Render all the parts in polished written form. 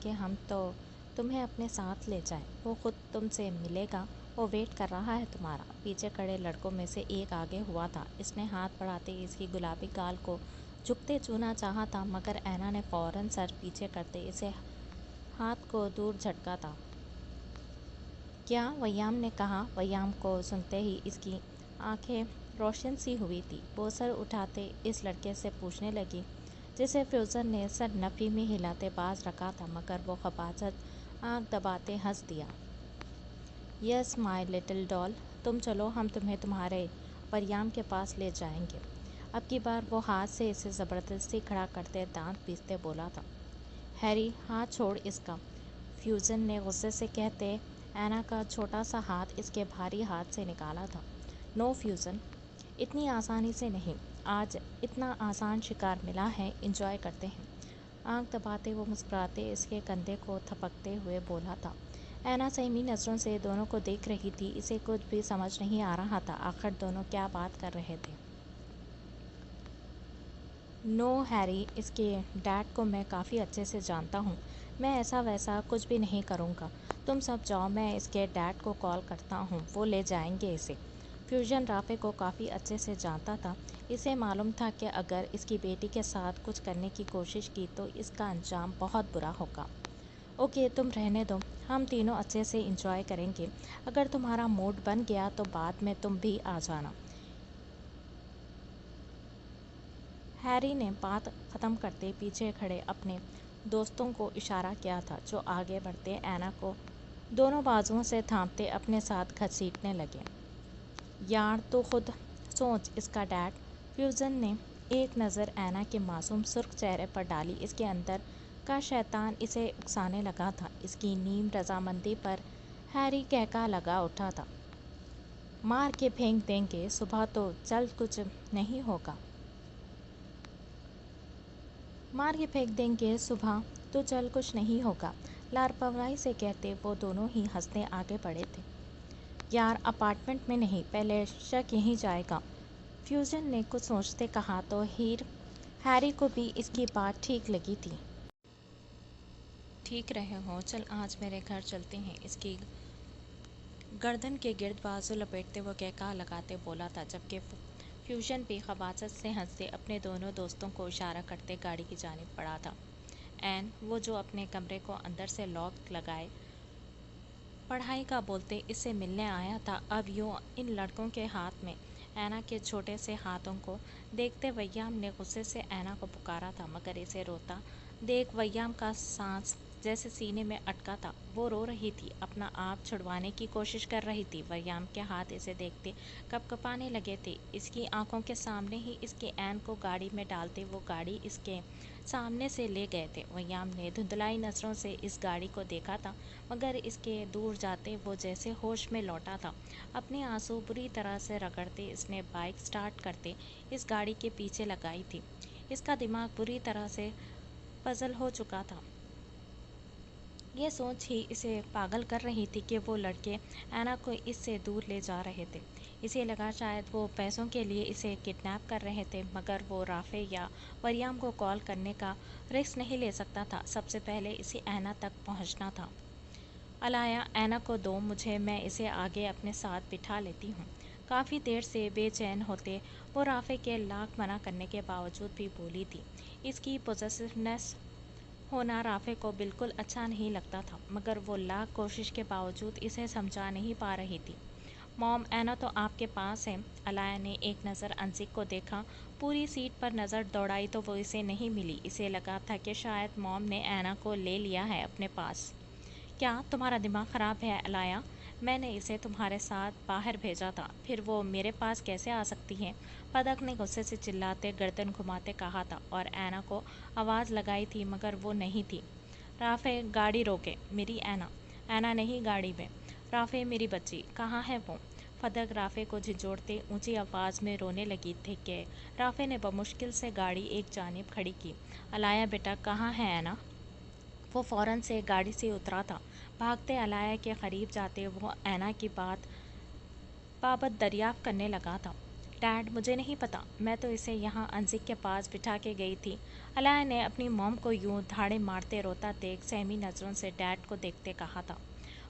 کہ ہم تو تمہیں اپنے ساتھ لے جائیں، وہ خود تم سے ملے گا، وہ ویٹ کر رہا ہے تمہارا۔ پیچھے کھڑے لڑکوں میں سے ایک آگے ہوا تھا۔ اس نے ہاتھ بڑھاتے ہی اس کی گلابی گال کو جھکتے چھونا چاہا تھا، مگر اینا نے فوراً سر پیچھے کرتے اسے ہاتھ کو دور جھٹکا تھا۔ کیا؟ ویام نے کہا۔ ویام کو سنتے ہی اس کی آنکھیں روشن سی ہوئی تھی۔ وہ سر اٹھاتے اس لڑکے سے پوچھنے لگی، جسے فیوزن نے سر نفی میں ہلاتے باز رکھا تھا، مگر وہ خباثت آنکھ دباتے ہنس دیا۔ یس مائی لٹل ڈال، تم چلو، ہم تمہیں تمہارے ویام کے پاس لے جائیں گے۔ اب کی بار وہ ہاتھ سے اسے زبردستی کھڑا کرتے دانت پیستے بولا تھا۔ ہیری، ہاتھ چھوڑ اس کا، فیوزن نے غصے سے کہتے اینا کا چھوٹا سا ہاتھ اس کے بھاری ہاتھ سے نکالا تھا۔ نو فیوزن، اتنی آسانی سے نہیں، آج اتنا آسان شکار ملا ہے، انجوائے کرتے ہیں۔ آنکھ دباتے وہ مسکراتے اس کے کندھے کو تھپکتے ہوئے بولا تھا۔ اینا سہمی نظروں سے دونوں کو دیکھ رہی تھی، اسے کچھ بھی سمجھ نہیں آ رہا تھا، آخر دونوں کیا بات کر رہے تھے۔ نو ہیری، اس کے ڈیڈ کو میں کافی اچھے سے جانتا ہوں، میں ایسا ویسا کچھ بھی نہیں کروں گا، تم سب جاؤ، میں اس کے ڈیڈ کو کال کرتا ہوں، وہ لے جائیں گے اسے۔ فیوزن رافع کو کافی اچھے سے جانتا تھا، اسے معلوم تھا کہ اگر اس کی بیٹی کے ساتھ کچھ کرنے کی کوشش کی تو اس کا انجام بہت برا ہوگا۔ اوکے، تم رہنے دو، ہم تینوں اچھے سے انجوائے کریں گے، اگر تمہارا موڈ بن گیا تو بعد میں تم بھی آ جانا۔ ہیری نے بات ختم کرتے پیچھے کھڑے اپنے دوستوں کو اشارہ کیا تھا، جو آگے بڑھتے اینا کو دونوں بازوؤں سے تھامتے اپنے ساتھ گھسیٹنے لگے۔ یار تو خود سوچ، اس کا ڈیڈ۔ فیوزن نے ایک نظر اینا کے معصوم سرخ چہرے پر ڈالی، اس کے اندر کا شیطان اسے اکسانے لگا تھا۔ اس کی نیم رضامندی پر ہیری کہکا لگا اٹھا تھا۔ مار کے پھینک دیں گے، صبح تو چل کچھ نہیں ہوگا۔ مار کے پھینک دیں گے، صبح تو چل کچھ نہیں ہوگا، لاپرواہی سے کہتے وہ دونوں ہی ہنستے آگے بڑھے تھے۔ یار اپارٹمنٹ میں نہیں، پہلے شک یہیں جائے گا، فیوزن نے کچھ سوچتے کہا تو ہیری کو بھی اس کی بات ٹھیک لگی تھی۔ ٹھیک رہے ہو، چل آج میرے گھر چلتے ہیں، اس کی گردن کے گرد بازو لپیٹتے وہ کہکا لگاتے بولا تھا، جبکہ فیوزن بھی خباثت سے ہنستے اپنے دونوں دوستوں کو اشارہ کرتے گاڑی کی جانب بڑھا تھا۔ این وہ جو اپنے کمرے کو اندر سے لاک لگائے پڑھائی کا بولتے اس سے ملنے آیا تھا، اب یوں ان لڑکوں کے ہاتھ میں اینا کے چھوٹے سے ہاتھوں کو دیکھتے ویام نے غصے سے اینا کو پکارا تھا، مگر اسے روتا دیکھ ویام کا سانس جیسے سینے میں اٹکا تھا، وہ رو رہی تھی، اپنا آپ چھڑوانے کی کوشش کر رہی تھی۔ ویام کے ہاتھ اسے دیکھتے کپ کپانے لگے تھے، اس کی آنکھوں کے سامنے ہی اس کی این کو گاڑی میں ڈالتے وہ گاڑی اس کے سامنے سے لے گئے تھے۔ ویام نے دھندلائی نظروں سے اس گاڑی کو دیکھا تھا، مگر اس کے دور جاتے وہ جیسے ہوش میں لوٹا تھا، اپنے آنسو بری طرح سے رگڑتے اس نے بائک سٹارٹ کرتے اس گاڑی کے پیچھے لگائی تھی۔ اس کا دماغ بری طرح سے پزل ہو چکا تھا، یہ سوچ ہی اسے پاگل کر رہی تھی کہ وہ لڑکے اینا کو اس سے دور لے جا رہے تھے۔ اسے لگا شاید وہ پیسوں کے لیے اسے کڈنیپ کر رہے تھے، مگر وہ رافع یا ویام کو کال کرنے کا رسک نہیں لے سکتا تھا، سب سے پہلے اسے اینا تک پہنچنا تھا۔ الایا، اینا کو دو مجھے، میں اسے آگے اپنے ساتھ بٹھا لیتی ہوں۔ کافی دیر سے بے چین ہوتے وہ رافع کے لاکھ منع کرنے کے باوجود بھی بولی تھی۔ اس کی پوزیسونیس ہونا رافع کو بالکل اچھا نہیں لگتا تھا، مگر وہ لاکھ کوشش کے باوجود اسے سمجھا نہیں پا رہی تھی۔ موم، اینا تو آپ کے پاس ہے۔ الایا نے ایک نظر انزک کو دیکھا، پوری سیٹ پر نظر دوڑائی تو وہ اسے نہیں ملی، اسے لگا تھا کہ شاید موم نے اینا کو لے لیا ہے اپنے پاس۔ کیا تمہارا دماغ خراب ہے الایا؟ میں نے اسے تمہارے ساتھ باہر بھیجا تھا، پھر وہ میرے پاس کیسے آ سکتی ہے؟ پدک نے غصے سے چلاتے گردن گھماتے کہا تھا، اور اینا کو آواز لگائی تھی مگر وہ نہیں تھی۔ رافع، گاڑی روکے، میری اینا۔ اینا نہیں گاڑی میں۔ رافع، میری بچی، کہاں ہے وہ؟ پدک رافع کو جھنجھوڑتے اونچی آواز میں رونے لگی تھی کہ رافع نے بمشکل سے گاڑی ایک جانب کھڑی کی۔ الایا بیٹا، کہاں ہے اینا؟ وہ فوراً سے گاڑی سے اترا تھا، بھاگتے الایا کے قریب جاتے وہ اینا کی بابت دریافت کرنے لگا تھا۔ ڈیڈ مجھے نہیں پتا، میں تو اسے یہاں انزک کے پاس بٹھا کے گئی تھی۔ علیہ نے اپنی موم کو یوں دھاڑے مارتے روتا دیکھ سہمی نظروں سے ڈیڈ کو دیکھتے کہا تھا۔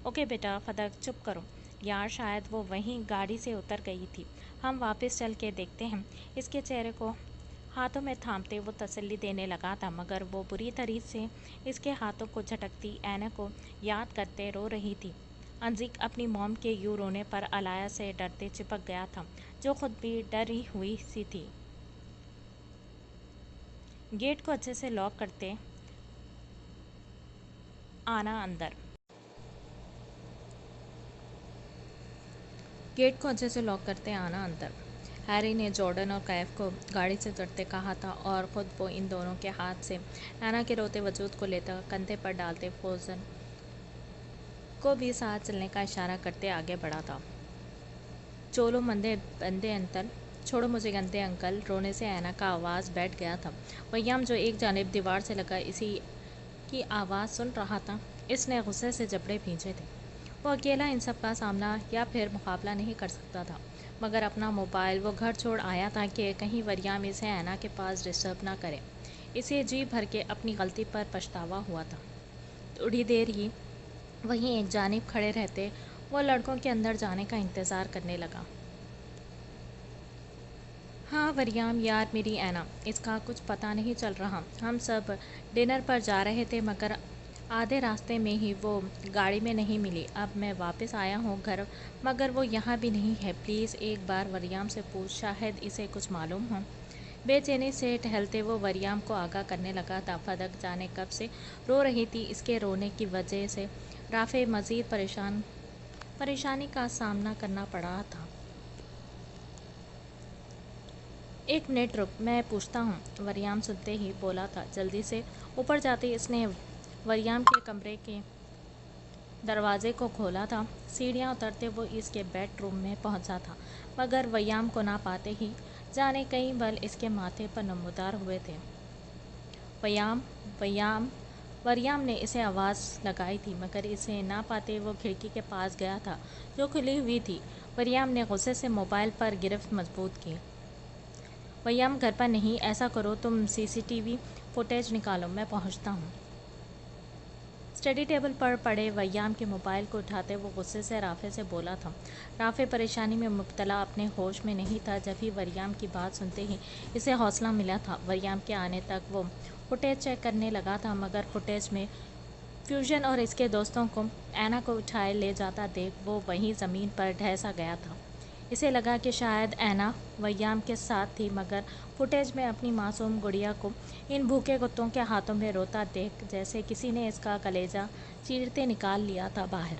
اوکے بیٹا فدق چپ کرو یار، شاید وہ وہیں گاڑی سے اتر گئی تھی، ہم واپس چل کے دیکھتے ہیں۔ اس کے چہرے کو ہاتھوں میں تھامتے وہ تسلی دینے لگا تھا، مگر وہ بری طرح سے اس کے ہاتھوں کو جھٹکتی اینک کو یاد کرتے رو رہی تھی۔ انزک اپنی موم کے یوں رونے پر علیہ سے ڈرتے چپک گیا تھا، جو خود بھی ڈری ہوئی سی تھی۔ گیٹ کو اچھے سے لاک کرتے آنا اندر۔ گیٹ کو اچھے سے لاک کرتے آنا اندر۔ ہیری نے جارڈن اور کیف کو گاڑی سے اترتے کہا تھا اور خود وہ ان دونوں کے ہاتھ سے اینا کے روتے وجود کو لیتا کندھے پر ڈالتے فروزن کو بھی ساتھ چلنے کا اشارہ کرتے آگے بڑھا تھا۔ چولو مندے بندے انتل، چھوڑو مجھے گندے انکل۔ رونے سے اینا کا آواز بیٹھ گیا تھا۔ ویام جو ایک جانب دیوار سے لگا اسی کی آواز سن رہا تھا، اس نے غصے سے جبڑے بھینچے تھے۔ وہ اکیلا ان سب کا سامنا یا پھر مقابلہ نہیں کر سکتا تھا، مگر اپنا موبائل وہ گھر چھوڑ آیا تھا کہ کہیں وریام اسے اینا کے پاس ڈسٹرب نہ کرے۔ اسے جی بھر کے اپنی غلطی پر پچھتاوا ہوا تھا۔ تھوڑی دیر ہی وہیں ایک جانب کھڑے رہتے وہ لڑکوں کے اندر جانے کا انتظار کرنے لگا۔ ہاں وریام یار میری اینا، اس کا کچھ پتہ نہیں چل رہا۔ ہم سب ڈنر پر جا رہے تھے مگر آدھے راستے میں ہی وہ گاڑی میں نہیں ملی۔ اب میں واپس آیا ہوں گھر مگر وہ یہاں بھی نہیں ہے۔ پلیز ایک بار وریام سے پوچھ، شاید اسے کچھ معلوم ہو۔ بے چینی سے ٹہلتے وہ وریام کو آگاہ کرنے لگا تھا۔ فدق جانے کب سے رو رہی تھی، اس کے رونے کی وجہ سے رافع مزید پریشانی کا سامنا کرنا پڑا تھا۔ ایک منٹ رک، میں پوچھتا ہوں، وریام سنتے ہی بولا تھا۔ جلدی سے اوپر جاتے اس نے وریام کے کمرے کے دروازے کو کھولا تھا۔ سیڑھیاں اترتے وہ اس کے بیڈ روم میں پہنچا تھا، مگر وریام کو نہ پاتے ہی جانے کئی بل اس کے ماتھے پر نمودار ہوئے تھے۔ ویام ویام وریام نے اسے آواز لگائی تھی، مگر اسے نہ پاتے وہ کھڑکی کے پاس گیا تھا جو کھلی ہوئی تھی۔ وریام نے غصے سے موبائل پر گرفت مضبوط کی۔ ویام گھر پر نہیں، ایسا کرو تم سی سی ٹی وی فوٹیج نکالو، میں پہنچتا ہوں۔ اسٹڈی ٹیبل پر پڑے ویام کے موبائل کو اٹھاتے وہ غصے سے رافع سے بولا تھا۔ رافع پریشانی میں مبتلا اپنے ہوش میں نہیں تھا۔ جب ہی وریام کی بات سنتے ہی اسے حوصلہ ملا تھا۔ وریام کے آنے تک وہ فوٹیج چیک کرنے لگا تھا، مگر فوٹیج میں فیوژن اور اس کے دوستوں کو اینا کو اٹھائے لے جاتا دیکھ وہ وہیں زمین پر ڈھہ سا گیا تھا۔ اسے لگا کہ شاید اینا ویام کے ساتھ تھی، مگر فوٹیج میں اپنی معصوم گڑیا کو ان بھوکے کتوں کے ہاتھوں میں روتا دیکھ جیسے کسی نے اس کا کلیجہ چیرتے نکال لیا تھا باہر۔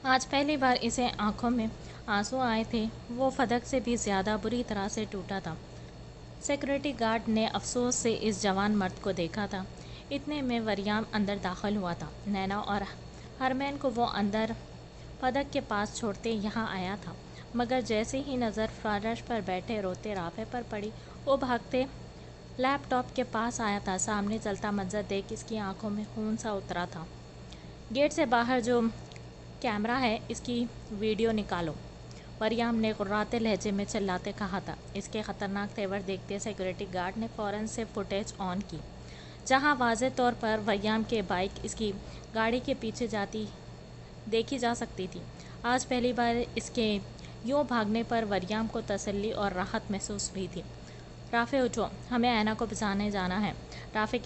آج پہلی بار اسے آنکھوں میں آنسو آئے تھے۔ وہ فدق سے بھی زیادہ بری طرح سے ٹوٹا تھا۔ سیکورٹی گارڈ نے افسوس سے اس جوان مرد کو دیکھا تھا۔ اتنے میں وریام اندر داخل ہوا تھا۔ نینا اور ہرمین کو وہ اندر فدق کے پاس چھوڑتے یہاں آیا تھا، مگر جیسے ہی نظر فرش پر بیٹھے روتے رافع پر پڑی، وہ بھاگتے لیپ ٹاپ کے پاس آیا تھا۔ سامنے چلتا منظر دیکھ اس کی آنکھوں میں خون سا اترا تھا۔ گیٹ سے باہر جو کیمرہ ہے اس کی ویڈیو نکالو، وریام نے غراتے لہجے میں چلاتے کہا تھا۔ اس کے خطرناک تیور دیکھتے سیکورٹی گارڈ نے فوراً سے فوٹیج آن کی، جہاں واضح طور پر وریام کی بائیک اس کی گاڑی کے پیچھے جاتی دیکھی جا سکتی تھی۔ آج پہلی بار اس کے یوں بھاگنے پر وریام کو تسلی اور راحت محسوس ہوئی تھی۔ رافع اٹھو، ہمیں اینا کو بچانے جانا ہے۔ رافع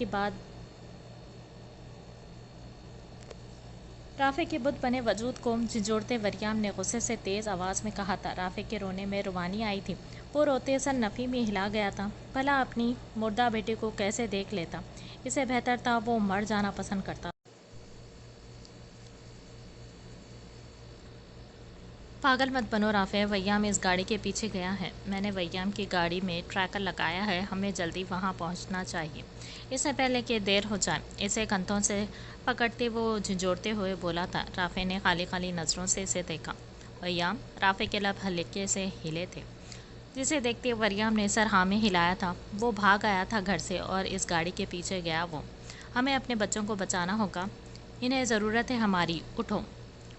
کے بت بنے وجود کو جھنجھوڑتے وریام نے غصے سے تیز آواز میں کہا تھا۔ رافع کے رونے میں روانی آئی تھی، وہ روتے سر نفی میں ہلا گیا تھا۔ بھلا اپنی مردہ بیٹی کو کیسے دیکھ لیتا، اسے بہتر تھا وہ مر جانا پسند کرتا۔ پاگل مت بنو رافع، ویام اس گاڑی کے پیچھے گیا ہے۔ میں نے ویام کی گاڑی میں ٹریکر لگایا ہے، ہمیں جلدی وہاں پہنچنا چاہیے، اس سے پہلے کہ دیر ہو جائے۔ اسے کندھوں سے پکڑتے وہ جھنجھوڑتے ہوئے بولا تھا۔ رافع نے خالی خالی نظروں سے اسے دیکھا۔ ویام، رافع کے لب ہلکے سے ہلے تھے، جسے دیکھتے وریام نے سر ہاں میں ہلایا تھا۔ وہ بھاگ آیا تھا گھر سے اور اس گاڑی کے پیچھے گیا۔ وہ ہمیں اپنے بچوں کو بچانا ہوگا، انہیں ضرورت ہے ہماری، اٹھو۔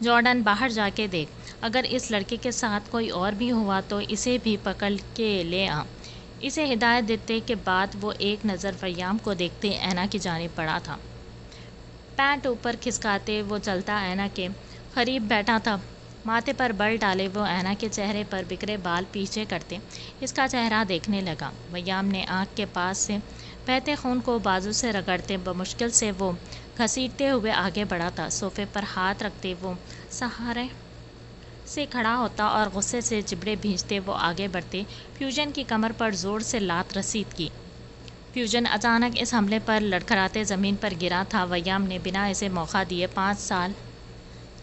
جارڈن باہر جا کے دیکھ، اگر اس لڑکے کے ساتھ کوئی اور بھی ہوا تو اسے بھی پکڑ کے لے آ۔ اسے ہدایت دیتے کے بعد وہ ایک نظر ویام کو دیکھتے اینا کی جانب بڑھا تھا۔ پینٹ اوپر کھسکاتے وہ چلتا اینا کے قریب بیٹھا تھا، ماتھے پر بل ڈالے وہ اینا کے چہرے پر بکھرے بال پیچھے کرتے اس کا چہرہ دیکھنے لگا۔ ویام نے آنکھ کے پاس سے بہتے خون کو بازو سے رگڑتے بمشکل سے وہ گھسیٹتے ہوئے آگے بڑھا تھا۔ صوفے پر ہاتھ رکھتے وہ سہارے سے کھڑا ہوتا اور غصے سے جبڑے بھینچتے وہ آگے بڑھتے۔ فیوژن کی کمر پر زور سے لات رسید کی۔ فیوژن اچانک اس حملے پر لڑکھڑاتے زمین پر گرا تھا۔ ویام نے بنا اسے موقع دیے 5 سال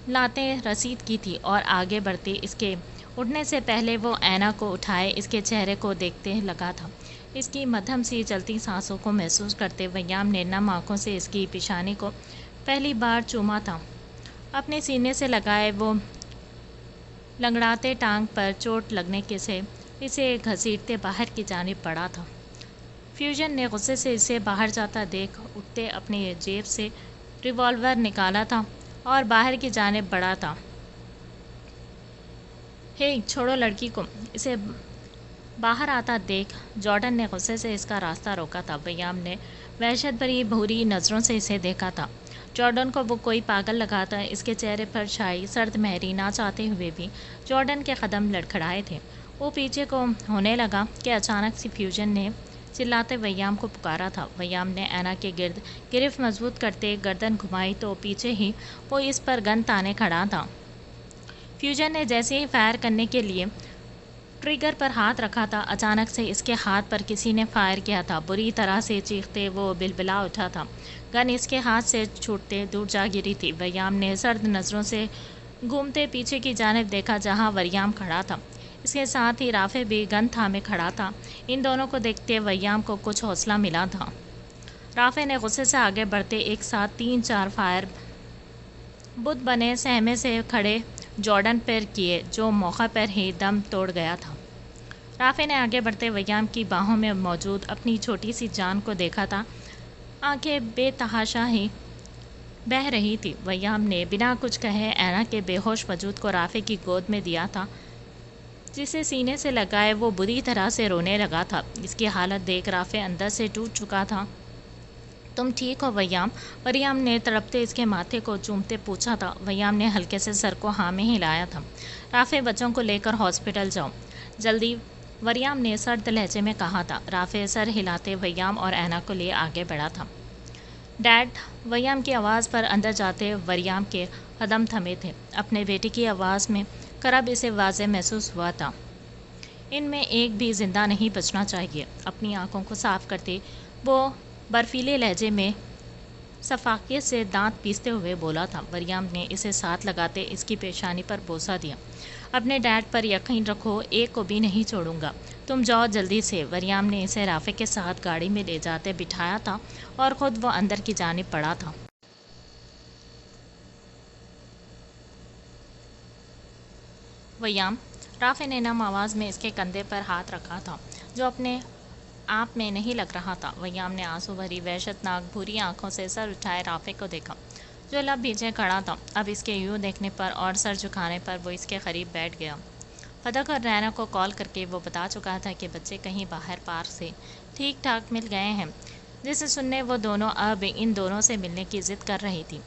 لاتیں رسید کی تھی اور آگے بڑھتے اس کے اٹھنے سے پہلے وہ اینا کو اٹھائے اس کے چہرے کو دیکھتے لگا تھا، اس کی مدھم سی چلتی سانسوں کو محسوس کرتے۔ ویام نے نم آنکھوں سے اس کی پیشانی کو پہلی بار چوما تھا، اپنے سینے سے لگائے وہ لنگڑاتے ٹانگ پر چوٹ لگنے کے سے اسے گھسیٹتے باہر کی جانب بڑھا تھا۔ فیوژن نے غصے سے اسے باہر جاتا دیکھ اٹھتے اپنی جیب سے ریوالور نکالا تھا اور باہر کی جانب بڑھا تھا۔ ہے چھوڑو لڑکی کو، اسے باہر آتا دیکھ جارڈن نے غصے سے اس کا راستہ روکا تھا۔ ویام نے وحشت بھری بھوری نظروں سے اسے دیکھا تھا۔ جارڈن کو وہ کوئی پاگل لگا تھا۔ اس کے چہرے پر چھائی سرد مہری نہ چاہتے ہوئے بھی جارڈن کے قدم لڑکھڑائے تھے۔ وہ پیچھے کو ہونے لگا کہ اچانک سی فیوژن نے چلاتے ویام کو پکارا تھا۔ ویام نے اینا کے گرد گرفت مضبوط کرتے گردن گھمائی تو پیچھے ہی وہ اس پر گن تانے کھڑا تھا۔ فیوژن نے جیسے ہی فائر کرنے کے لیے ٹریگر پر ہاتھ رکھا تھا، اچانک سے اس کے ہاتھ پر کسی نے فائر کیا تھا۔ بری طرح سے چیختے وہ بلبلا اٹھا تھا۔ گن اس کے ہاتھ سے چھوٹتے دور جا گری تھی۔ ویام نے سرد نظروں سے گھومتے پیچھے کی جانب دیکھا جہاں ویام کھڑا تھا، اس کے ساتھ ہی رافع بھی گن تھامے کھڑا تھا۔ ان دونوں کو دیکھتے ویام کو کچھ حوصلہ ملا تھا۔ رافع نے غصے سے آگے بڑھتے ایک ساتھ 3-4 فائر بت بنے سہمے سے کھڑے جارڈن پر کیے جو موقع پر ہی دم توڑ گیا تھا۔ رافع نے آگے بڑھتے ویام کی باہوں میں موجود اپنی چھوٹی سی جان کو دیکھا تھا، آنکھیں بے تحاشا ہی بہہ رہی تھی۔ ویام نے بنا کچھ کہے اینا کے بے ہوش وجود کو رافع کی گود میں دیا تھا، جسے سینے سے لگائے وہ بری طرح سے رونے لگا تھا۔ اس کی حالت دیکھ رافع اندر سے ٹوٹ چکا تھا۔ تم ٹھیک ہو ویام؟ ویام نے تڑپتے اس کے ماتھے کو چومتے پوچھا تھا۔ ویام نے ہلکے سے سر کو ہاں میں ہلایا تھا۔ رافع بچوں کو لے کر ہاسپٹل جاؤ جلدی، ویام نے سرد لہجے میں کہا تھا۔ رافع سر ہلاتے ویام اور اینا کو لے آگے بڑھا تھا۔ ڈیڈ، ویام کی آواز پر اندر جاتے ویام کے قدم تھمے تھے۔ اپنے بیٹی کی آواز میں کرب اسے واضح محسوس ہوا تھا، ان میں ایک بھی زندہ نہیں بچنا چاہیے۔ اپنی آنکھوں کو صاف کرتے وہ برفیلے لہجے میں شفافیت سے دانت پیستے ہوئے بولا تھا۔ ویام نے اسے ساتھ لگاتے اس کی پیشانی پر بوسہ دیا۔ اپنے ڈیڈ پر یقین رکھو، ایک کو بھی نہیں چھوڑوں گا، تم جاؤ جلدی سے۔ ویام نے اسے رافع کے ساتھ گاڑی میں لے جاتے بٹھایا تھا اور خود وہ اندر کی جانب بڑھا تھا۔ ویام، رافع نے نم آواز میں اس کے کندھے پر ہاتھ رکھا تھا جو اپنے آپ میں نہیں لگ رہا تھا۔ ویام نے آنسو بھری وحشت ناک بھوری آنکھوں سے سر اٹھائے رافع کو دیکھا جو لب بھیجے کھڑا تھا۔ اب اس کے یوں دیکھنے پر اور سر جھکانے پر وہ اس کے قریب بیٹھ گیا۔ فدق اور رینا کو کال کر کے وہ بتا چکا تھا کہ بچے کہیں باہر پارک سے ٹھیک ٹھاک مل گئے ہیں، جسے سننے وہ دونوں اب ان دونوں سے ملنے کی ضد کر رہی تھی۔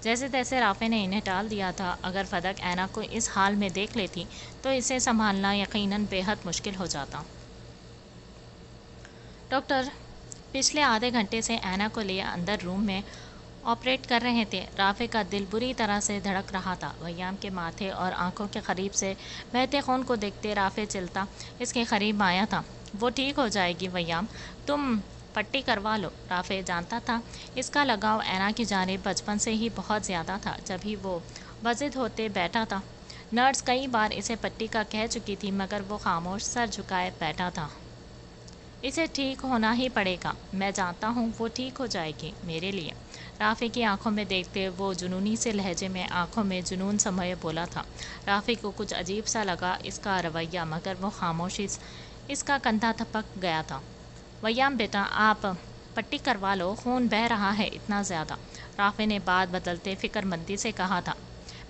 جیسے تیسے رافع نے انہیں ٹال دیا تھا۔ اگر فدق اینا کو اس حال میں دیکھ لیتی تو اسے سنبھالنا یقیناً بے حد مشکل ہو جاتا۔ ڈاکٹر پچھلے آدھے گھنٹے سے اینا کو لیے اندر روم میں آپریٹ کر رہے تھے۔ رافع کا دل بری طرح سے دھڑک رہا تھا۔ ویام کے ماتھے اور آنکھوں کے قریب سے بہتے خون کو دیکھتے رافع چلتا اس کے قریب آیا تھا۔ وہ ٹھیک ہو جائے گی ویام، تم پٹی کروا لو۔ رافع جانتا تھا اس کا لگاؤ اینا کی جانب بچپن سے ہی بہت زیادہ تھا، جبھی وہ بضد ہوتے بیٹھا تھا۔ نرس کئی بار اسے پٹی کا کہہ چکی تھی مگر وہ خاموش سر جھکائے بیٹھا تھا۔ اسے ٹھیک ہونا ہی پڑے گا، میں جانتا ہوں وہ ٹھیک ہو جائے گی میرے لیے۔ رافع کی آنکھوں میں دیکھتے وہ جنونی سے لہجے میں آنکھوں میں جنون سموئے بولا تھا۔ رافع کو کچھ عجیب سا لگا اس کا رویہ، مگر وہ خاموشی اس کا کندھا تھپک گیا تھا۔ ویام بیٹا، آپ پٹی کروا لو، خون بہہ رہا ہے اتنا زیادہ۔ رافع نے بات بدلتے فکر مندی سے کہا تھا۔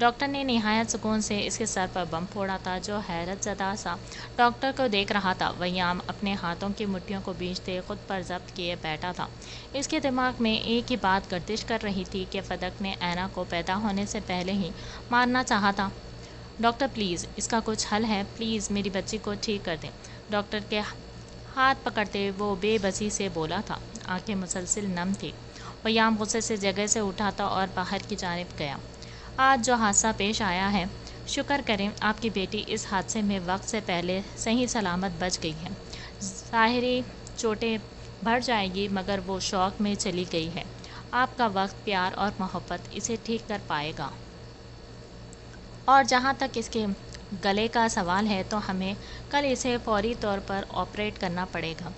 ڈاکٹر نے نہایت سکون سے اس کے سر پر بم پھوڑا تھا، جو حیرت زدہ سا ڈاکٹر کو دیکھ رہا تھا۔ ویام اپنے ہاتھوں کی مٹھیوں کو بھیجتے خود پر ضبط کیے بیٹھا تھا۔ اس کے دماغ میں ایک ہی بات گردش کر رہی تھی کہ فدک نے اینا کو پیدا ہونے سے پہلے ہی مارنا چاہا تھا۔ ڈاکٹر پلیز، اس کا کچھ حل ہے، پلیز میری بچی کو ٹھیک کر دیں۔ ڈاکٹر کے ہاتھ پکڑتے وہ بے بسی سے بولا تھا، آنکھیں مسلسل نم تھی۔ ویام غصے سے جگہ سے اٹھا تھا اور باہر کی جانب گیا۔ آج جو حادثہ پیش آیا ہے، شکر کریں آپ کی بیٹی اس حادثے میں وقت سے پہلے صحیح سلامت بچ گئی ہے۔ ظاہری چوٹیں بڑھ جائے گی مگر وہ شوق میں چلی گئی ہے۔ آپ کا وقت، پیار اور محبت اسے ٹھیک کر پائے گا۔ اور جہاں تک اس کے گلے کا سوال ہے تو ہمیں کل اسے فوری طور پر آپریٹ کرنا پڑے گا۔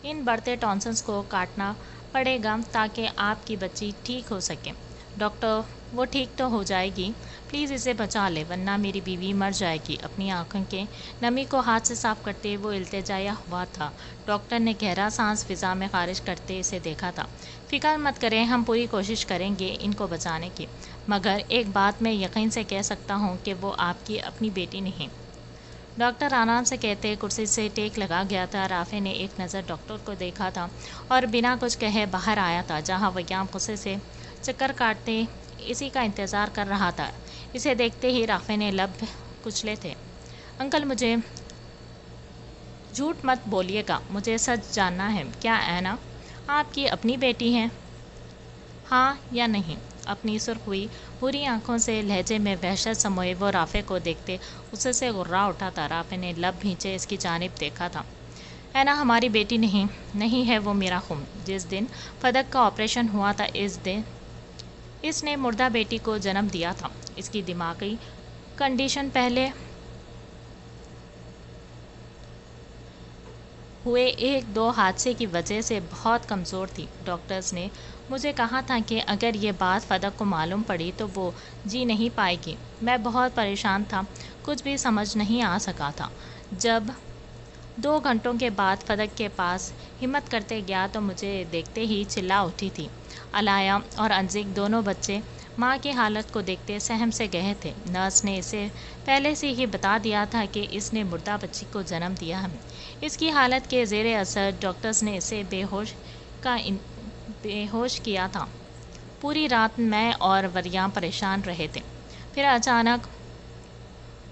ان بڑھتے ٹانسلز کو کاٹنا پڑے گا تاکہ آپ کی بچی ٹھیک ہو سکے۔ ڈاکٹر، وہ ٹھیک تو ہو جائے گی، پلیز اسے بچا لے ورنہ میری بیوی مر جائے گی۔ اپنی آنکھوں کے نمی کو ہاتھ سے صاف کرتے وہ التجایا ہوا تھا۔ ڈاکٹر نے گہرا سانس فضا میں خارج کرتے اسے دیکھا تھا۔ فکر مت کریں، ہم پوری کوشش کریں گے ان کو بچانے کی، مگر ایک بات میں یقین سے کہہ سکتا ہوں کہ وہ آپ کی اپنی بیٹی نہیں۔ ڈاکٹر آرام سے کہتے کرسی سے ٹیک لگا گیا تھا۔ رافع نے ایک نظر ڈاکٹر کو دیکھا تھا اور بنا کچھ کہے باہر آیا تھا، جہاں ویام غصے سے چکر کاٹتے اسی کا انتظار کر رہا تھا۔ اسے دیکھتے ہی رافع نے لب کچلے تھے۔ انکل، مجھے جھوٹ مت بولیے گا، مجھے سچ جاننا ہے، کیا اینا آپ کی اپنی بیٹی ہے؟ ہاں یا نہیں؟ اپنی سرخ ہوئی بھوری آنکھوں سے لہجے میں وحشت سموئے وہ رافع کو دیکھتے اسے سے غرا اٹھا تھا۔ رافع نے لب بھینچے اس کی جانب دیکھا تھا۔ اینا ہماری بیٹی نہیں ہے، وہ میرا خون۔ جس دن فدک کا آپریشن ہوا تھا اس نے مردہ بیٹی کو جنم دیا تھا۔ اس کی دماغی کنڈیشن پہلے ہوئے ایک دو حادثے کی وجہ سے بہت کمزور تھی۔ ڈاکٹرز نے مجھے کہا تھا کہ اگر یہ بات فدک کو معلوم پڑی تو وہ جی نہیں پائے گی۔ میں بہت پریشان تھا، کچھ بھی سمجھ نہیں آ سکا تھا۔ جب 2 گھنٹوں کے بعد فدک کے پاس ہمت کرتے گیا تو مجھے دیکھتے ہی چلا اٹھی تھی۔ علایا اور انزک دونوں بچے ماں کی حالت کو دیکھتے سہم سے گئے تھے۔ نرس نے اسے پہلے سے ہی بتا دیا تھا کہ اس نے مردہ بچی کو جنم دیا ہے۔ اس کی حالت کے زیر اثر ڈاکٹرز نے اسے بے ہوش کیا تھا۔ پوری رات میں اور وریام پریشان رہے تھے۔ پھر اچانک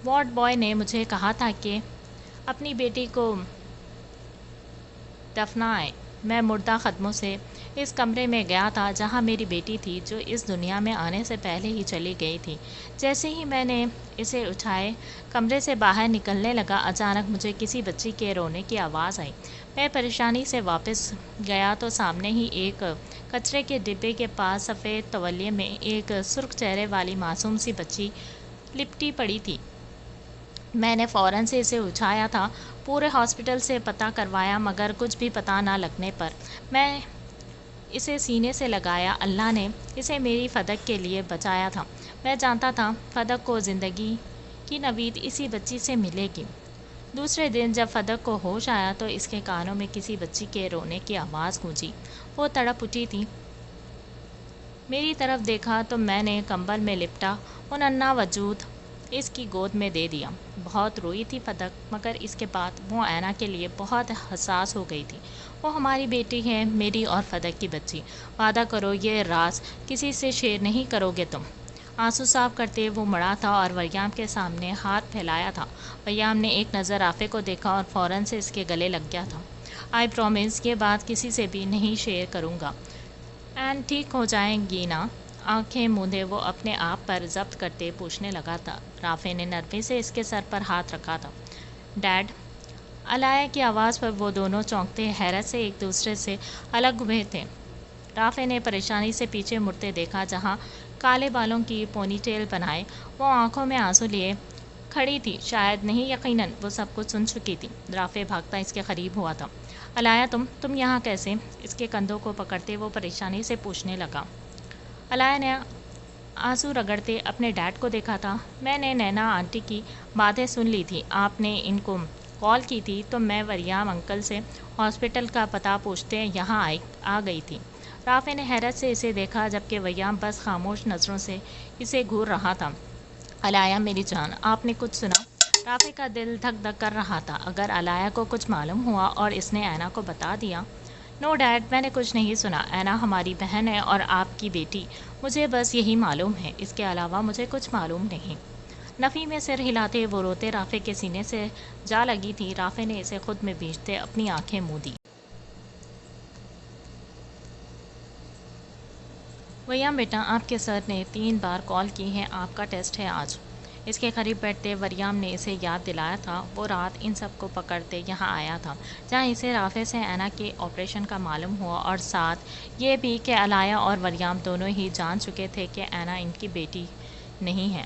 وارڈ بوائے نے مجھے کہا تھا کہ اپنی بیٹی کو دفنائیں۔ میں مردہ قدموں سے اس کمرے میں گیا تھا جہاں میری بیٹی تھی، جو اس دنیا میں آنے سے پہلے ہی چلی گئی تھی۔ جیسے ہی میں نے اسے اٹھائے کمرے سے باہر نکلنے لگا، اچانک مجھے کسی بچی کے رونے کی آواز آئی۔ میں پریشانی سے واپس گیا تو سامنے ہی ایک کچرے کے ڈبے کے پاس سفید تولیے میں ایک سرخ چہرے والی معصوم سی بچی لپٹی پڑی تھی۔ میں نے فوراً سے اسے اٹھایا تھا، پورے ہاسپٹل سے پتہ کروایا مگر کچھ بھی پتہ نہ لگنے پر میں اسے سینے سے لگایا۔ اللہ نے اسے میری فدک کے لیے بچایا تھا۔ میں جانتا تھا فدک کو زندگی کی نوید اسی بچی سے ملے گی۔ دوسرے دن جب فدک کو ہوش آیا تو اس کے کانوں میں کسی بچی کے رونے کی آواز گونجی۔ وہ تڑپ اٹھی تھی۔ میری طرف دیکھا تو میں نے کمبل میں لپٹا وہ ننھا وجود اس کی گود میں دے دیا۔ بہت روئی تھی فدک، مگر اس کے بعد وہ اینا کے لیے بہت حساس ہو گئی تھی۔ وہ ہماری بیٹی ہے، میری اور فدک کی بچی۔ وعدہ کرو یہ راز کسی سے شیئر نہیں کرو گے تم۔ آنسو صاف کرتے وہ مڑا تھا اور ویام کے سامنے ہاتھ پھیلایا تھا۔ ویام نے ایک نظر رافع کو دیکھا اور فوراً سے اس کے گلے لگ گیا تھا۔ آئی پرومس یہ بات کسی سے بھی نہیں شیئر کروں گا۔ این ٹھیک ہو جائیں گی نا؟ آنکھیں موندے وہ اپنے آپ پر ضبط کرتے پوچھنے لگا تھا۔ رافع نے نرمی سے اس کے سر پر ہاتھ رکھا تھا۔ ڈیڈ؟ علایا کی آواز پر وہ دونوں چونکتے حیرت سے ایک دوسرے سے الگ ہوئے تھے۔ رافع نے پریشانی سے پیچھے مڑتے دیکھا، جہاں کالے بالوں کی پونی ٹیل بنائے وہ آنکھوں میں آنسو لیے کھڑی تھی۔ شاید نہیں، یقیناً وہ سب کچھ سن چکی تھی۔ رافع بھاگتا اس کے قریب ہوا تھا۔ علایا تم یہاں کیسے؟ اس کے کندھوں کو پکڑتے وہ پریشانی سے پوچھنے لگا۔ علایا نے آنسو رگڑتے اپنے ڈیڈ کو دیکھا تھا۔ میں نے نینا آنٹی کی باتیں سن لی تھی، آپ نے ان کو کال کی تھی تو میں وریام انکل سے ہاسپٹل کا پتہ پوچھتے یہاں آ گئی تھی۔ رافع نے حیرت سے اسے دیکھا جبکہ ویام بس خاموش نظروں سے اسے گھور رہا تھا۔ علایا میری جان، آپ نے کچھ سنا؟ رافع کا دل دھک دھک کر رہا تھا۔ اگر علایا کو کچھ معلوم ہوا اور اس نے اینا کو بتا دیا۔ نو ڈیڈ، میں نے کچھ نہیں سنا۔ اینا ہماری بہن ہے اور آپ کی بیٹی، مجھے بس یہی معلوم ہے، اس کے علاوہ مجھے کچھ معلوم نہیں۔ نفی میں سر ہلاتے وہ روتے رافع کے سینے سے جا لگی تھی۔ رافع نے اسے خود میں بیچتے اپنی آنکھیں موند دی۔ ویام بیٹا، آپ کے سر نے 3 بار کال کی ہے، آپ کا ٹیسٹ ہے آج۔ اس کے قریب بیٹھتے وریام نے اسے یاد دلایا تھا وہ رات ان سب کو پکڑتے یہاں آیا تھا، جہاں اسے رافع سے اینا کے آپریشن کا معلوم ہوا، اور ساتھ یہ بھی کہ علایا اور وریام دونوں ہی جان چکے تھے کہ اینا ان کی بیٹی نہیں ہے۔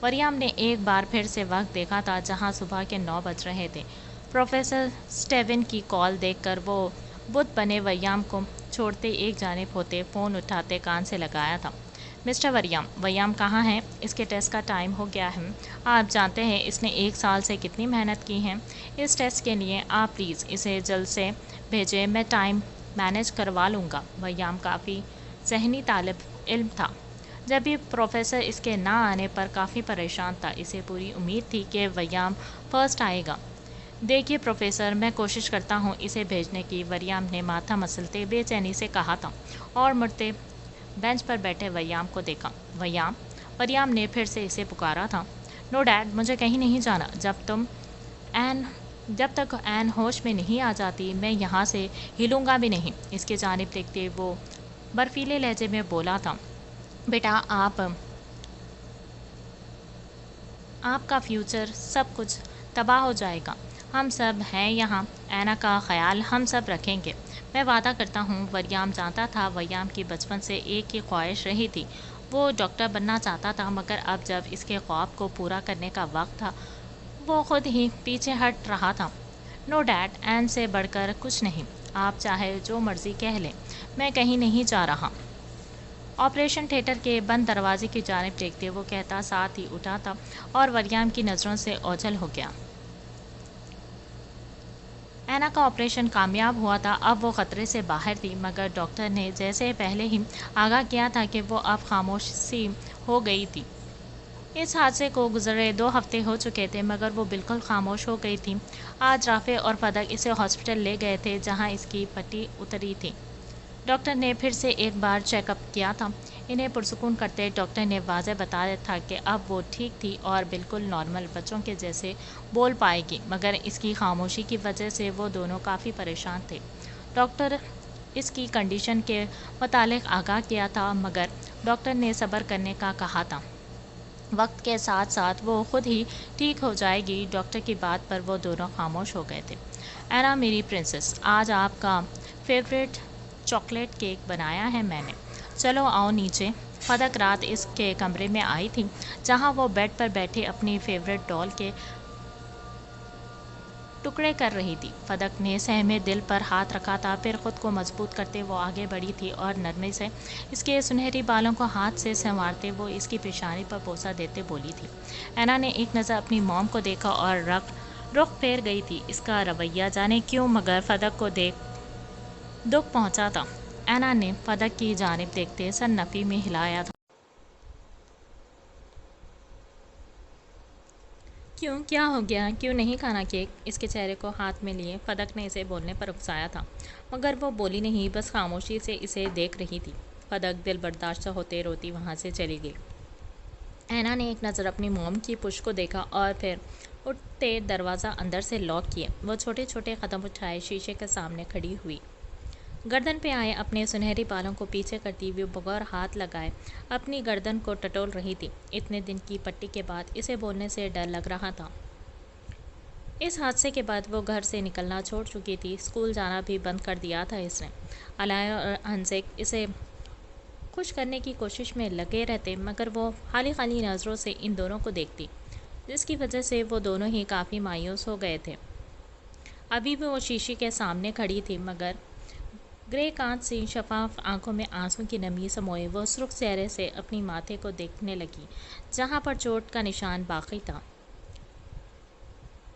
وریام نے ایک بار پھر سے وقت دیکھا تھا جہاں صبح کے 9 بج رہے تھے۔ پروفیسر اسٹیون کی کال دیکھ کر وہ بت بنے وریام کو چھوڑتے ایک جانب ہوتے فون اٹھاتے کان سے لگایا تھا۔ مسٹر وریام، ویام کہاں ہے؟ اس کے ٹیسٹ کا ٹائم ہو گیا ہے۔ آپ جانتے ہیں اس نے 1 سال سے کتنی محنت کی ہے اس ٹیسٹ کے لیے، آپ پلیز اسے جلد سے بھیجیں، میں ٹائم مینیج کروا لوں گا۔ ویام کافی ذہنی طالب علم تھا، جب بھی پروفیسر اس کے نہ آنے پر کافی پریشان تھا۔ اسے پوری امید تھی کہ ویام فرسٹ آئے گا۔ دیکھیے پروفیسر، میں کوشش کرتا ہوں اسے بھیجنے کی، وریام نے ماتھا مسلتے بے چینی سے کہا تھا، اور مڑتے بینچ پر بیٹھے ویام کو دیکھا۔ ویام، وریام نے پھر سے اسے پکارا تھا۔ نو ڈیڈ، مجھے کہیں نہیں جانا، جب تک این ہوش میں نہیں آ جاتی میں یہاں سے ہلوں گا بھی نہیں۔ اس کی جانب دیکھتے وہ برفیلے لہجے میں بولا تھا، بیٹا آپ کا فیوچر سب کچھ تباہ ہو جائے گا، ہم سب ہیں یہاں، اینا کا خیال ہم سب رکھیں گے، میں وعدہ کرتا ہوں۔ وریام جانتا تھا ویام کی بچپن سے ایک ہی خواہش رہی تھی، وہ ڈاکٹر بننا چاہتا تھا، مگر اب جب اس کے خواب کو پورا کرنے کا وقت تھا وہ خود ہی پیچھے ہٹ رہا تھا۔ نو ڈیڈ، این سے بڑھ کر کچھ نہیں، آپ چاہے جو مرضی کہہ لیں، میں کہیں نہیں جا رہا۔ آپریشن تھیٹر کے بند دروازے کی جانب دیکھتے وہ کہتا ساتھ ہی اٹھا تھا اور وریام کی نظروں سے اوجھل ہو گیا۔ اینا کا آپریشن کامیاب ہوا تھا، اب وہ خطرے سے باہر تھی، مگر ڈاکٹر نے جیسے پہلے ہی آگاہ کیا تھا کہ وہ اب خاموش سی ہو گئی تھی۔ اس حادثے کو گزرے 2 ہفتے ہو چکے تھے، مگر وہ بالکل خاموش ہو گئی تھی۔ آج رافع اور فدق اسے ہاسپٹل لے گئے تھے جہاں اس کی پٹی اتری تھی۔ ڈاکٹر نے پھر سے ایک بار چیک اپ کیا تھا۔ انہیں پرسکون کرتے ڈاکٹر نے واضح بتایا تھا کہ اب وہ ٹھیک تھی اور بالکل نارمل بچوں کے جیسے بول پائے گی، مگر اس کی خاموشی کی وجہ سے وہ دونوں کافی پریشان تھے۔ ڈاکٹر اس کی کنڈیشن کے متعلق آگاہ کیا تھا، مگر ڈاکٹر نے صبر کرنے کا کہا تھا، وقت کے ساتھ ساتھ وہ خود ہی ٹھیک ہو جائے گی۔ ڈاکٹر کی بات پر وہ دونوں خاموش ہو گئے تھے۔ اینا میری پرنسس، آج آپ کا فیوریٹ چاکلیٹ کیک بنایا ہے میں نے، چلو آؤ نیچے۔ فدق رات اس کے کمرے میں آئی تھی جہاں وہ بیڈ پر بیٹھے اپنی فیوریٹ ڈال کے ٹکڑے کر رہی تھی۔ فدق نے سہمے دل پر ہاتھ رکھا تھا، پھر خود کو مضبوط کرتے وہ آگے بڑھی تھی اور نرمی سے اس کے سنہری بالوں کو ہاتھ سے سنوارتے وہ اس کی پیشانی پر بوسہ دیتے بولی تھی۔ اینا نے ایک نظر اپنی موم کو دیکھا اور رخ پھیر گئی تھی۔ اس کا رویہ جانے کیوں مگر فدق کو دیکھ دکھ پہنچا تھا۔ اینا نے فدق کی جانب دیکھتے سر نفی میں ہلایا تھا۔ کیوں، کیا ہو گیا؟ کیوں نہیں کھانا کیک؟ اس کے چہرے کو ہاتھ میں لیے فدق نے اسے بولنے پر اکسایا تھا، مگر وہ بولی نہیں، بس خاموشی سے اسے دیکھ رہی تھی۔ فدق دل برداشتہ ہوتے روتی وہاں سے چلی گئی۔ اینا نے ایک نظر اپنی موم کی پشت کو دیکھا اور پھر اٹھتے دروازہ اندر سے لاک کیے وہ چھوٹے چھوٹے قدم اٹھائے شیشے کے سامنے کھڑی ہوئی، گردن پہ آئے اپنے سنہری بالوں کو پیچھے کرتی ہوئی بغیر ہاتھ لگائے اپنی گردن کو ٹٹول رہی تھی۔ اتنے دن کی پٹی کے بعد اسے بولنے سے ڈر لگ رہا تھا۔ اس حادثے کے بعد وہ گھر سے نکلنا چھوڑ چکی تھی، اسکول جانا بھی بند کر دیا تھا اس نے۔ علایا اور ہنزک اسے خوش کرنے کی کوشش میں لگے رہتے، مگر وہ خالی خالی نظروں سے ان دونوں کو دیکھتی، جس کی وجہ سے وہ دونوں ہی کافی مایوس ہو گئے تھے۔ ابھی بھی وہ شیشے کے سامنے کھڑی تھی، مگر گرے کانچ سی شفاف آنکھوں میں آنسوں کی نمی سموئے وہ سرخ چہرے سے اپنی ماتھے کو دیکھنے لگی جہاں پر چوٹ کا نشان باقی تھا۔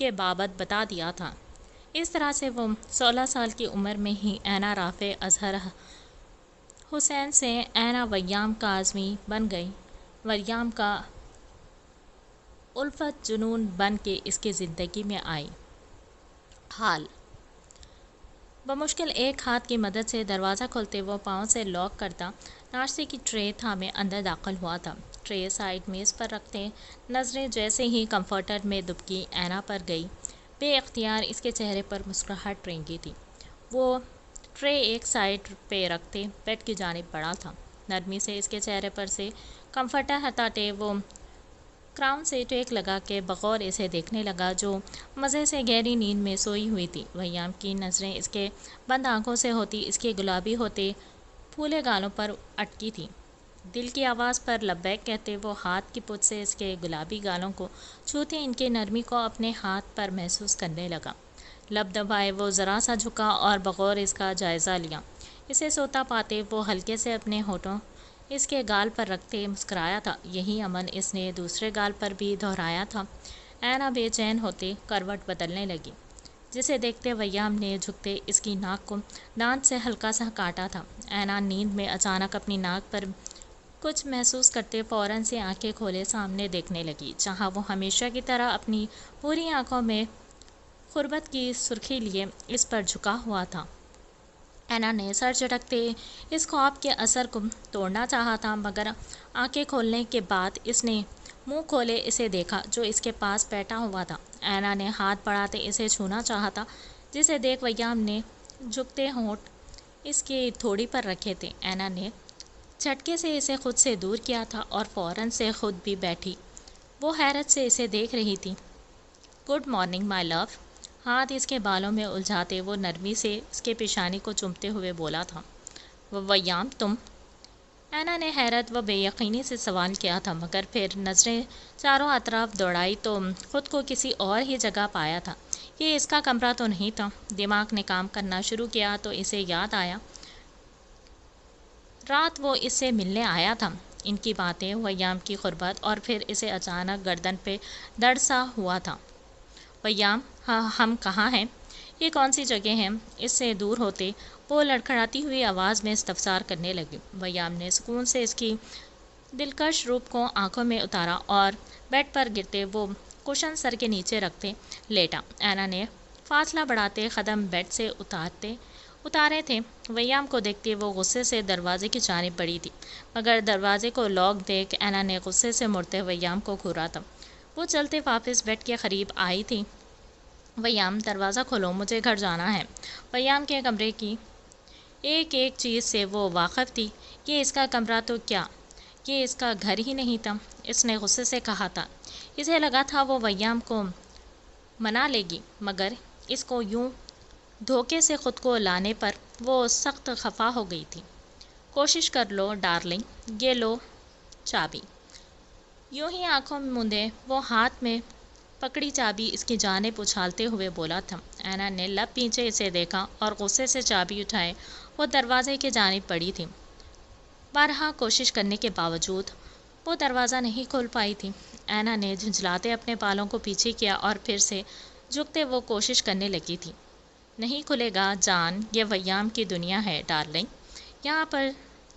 کے بابت بتا دیا تھا۔ اس طرح سے وہ 16 سال کی عمر میں ہی اینا رافع اظہر حسین سے اینا ویام کاظمی بن گئی۔ ویام کا الفت جنون بن کے اس کی زندگی میں آئی۔ حال بمشکل ایک ہاتھ کی مدد سے دروازہ کھولتے وہ پاؤں سے لاک کرتا ناشتے کی ٹرے تھامے اندر داخل ہوا تھا۔ ٹرے سائڈ میز پر رکھتے نظریں جیسے ہی کمفرٹر میں دبکی اینا پر گئی، بے اختیار اس کے چہرے پر مسکراہٹ رنگی تھی۔ وہ ٹرے ایک سائڈ پہ رکھتے بیڈ کی جانب بڑھا تھا۔ نرمی سے اس کے چہرے پر سے کمفرٹر ہٹاتے وہ کراؤن سے ٹیک لگا کے بغور اسے دیکھنے لگا، جو مزے سے گہری نیند میں سوئی ہوئی تھی۔ ویام کی نظریں اس کے بند آنکھوں سے ہوتی اس کے گلابی ہوتے پھولے گالوں پر اٹکی تھی۔ دل کی آواز پر لبیک کہتے وہ ہاتھ کی پچ سے اس کے گلابی گالوں کو چھوتے ان کی نرمی کو اپنے ہاتھ پر محسوس کرنے لگا۔ لب دبائے وہ ذرا سا جھکا اور بغور اس کا جائزہ لیا۔ اسے سوتا پاتے وہ ہلکے سے اپنے ہونٹوں اس کے گال پر رکھتے مسکرایا تھا۔ یہی عمل اس نے دوسرے گال پر بھی دہرایا تھا۔ اینا بے چین ہوتے کروٹ بدلنے لگی، جسے دیکھتے ویام نے جھکتے اس کی ناک کو دانت سے ہلکا سا کاٹا تھا۔ اینا نیند میں اچانک اپنی ناک پر کچھ محسوس کرتے فوراً سے آنکھیں کھولے سامنے دیکھنے لگی، جہاں وہ ہمیشہ کی طرح اپنی پوری آنکھوں میں غربت کی سرخی لیے اس پر جھکا ہوا تھا۔ اینا نے سر جھٹکتے اس خواب کے اثر کو توڑنا چاہا تھا، مگر آنکھیں کھولنے کے بعد اس نے منہ کھولے اسے دیکھا جو اس کے پاس بیٹھا ہوا تھا۔ اینا نے ہاتھ بڑھاتے اسے چھونا چاہا تھا، جسے دیکھ ویام نے جھکتے ہونٹ اس کی تھوڑی پر رکھے تھے۔ اینا نے جھٹکے سے اسے خود سے دور کیا تھا اور فوراً سے خود بھی بیٹھی۔ وہ حیرت سے اسے دیکھ رہی تھی۔ گڈ مارننگ مائی لو۔ ہاتھ اس کے بالوں میں الجھاتے وہ نرمی سے اس کے پیشانی کو چومتے ہوئے بولا تھا۔ ویام تم؟ اینا نے حیرت و بے یقینی سے سوال کیا تھا، مگر پھر نظریں چاروں اطراف دوڑائی تو خود کو کسی اور ہی جگہ پایا تھا۔ یہ اس کا کمرہ تو نہیں تھا۔ دماغ نے کام کرنا شروع کیا تو اسے یاد آیا رات وہ اس سے ملنے آیا تھا۔ ان کی باتیں، ویام کی غربت، اور پھر اسے اچانک گردن پہ درد سا ہوا تھا۔ ویام ہم کہاں ہیں؟ یہ کون سی جگہ ہے؟ اس سے دور ہوتے وہ لڑکھڑاتی ہوئی آواز میں استفسار کرنے لگی۔ ویام نے سکون سے اس کی دلکش روپ کو آنکھوں میں اتارا اور بیڈ پر گرتے وہ کشن سر کے نیچے رکھتے لیٹا۔ اینا نے فاصلہ بڑھاتے قدم بیڈ سے اتارے تھے۔ ویام کو دیکھتے وہ غصے سے دروازے کی جانب بڑھی تھی، مگر دروازے کو لاک دیکھ اینا نے غصے سے مڑتے ویام کو گھورا تھا۔ وہ چلتے واپس بیڈ کے قریب آئی تھی۔ ویام دروازہ کھولو، مجھے گھر جانا ہے۔ ویام کے کمرے کی ایک ایک چیز سے وہ واقف تھی۔ یہ اس کا کمرہ تو کیا یہ اس کا گھر ہی نہیں تھا؟ اس نے غصے سے کہا تھا۔ اسے لگا تھا وہ ویام کو منا لے گی، مگر اس کو یوں دھوکے سے خود کو لانے پر وہ سخت خفا ہو گئی تھی۔ کوشش کر لو ڈارلنگ، یہ لو چابی۔ یوں ہی آنکھوں مندے وہ ہاتھ میں پکڑی چابی اس کی جانب اچھالتے ہوئے بولا تھا۔ اینا نے لب پیچھے اسے دیکھا اور غصے سے چابی اٹھائے وہ دروازے کی جانب بڑھی تھی۔ بارہا کوشش کرنے کے باوجود وہ دروازہ نہیں کھول پائی تھی۔ اینا نے جھنجھلاتے اپنے بالوں کو پیچھے کیا اور پھر سے جھکتے وہ کوشش کرنے لگی تھی۔ نہیں کھلے گا جان، یہ ویام کی دنیا ہے ڈارلنگ۔ یہاں پر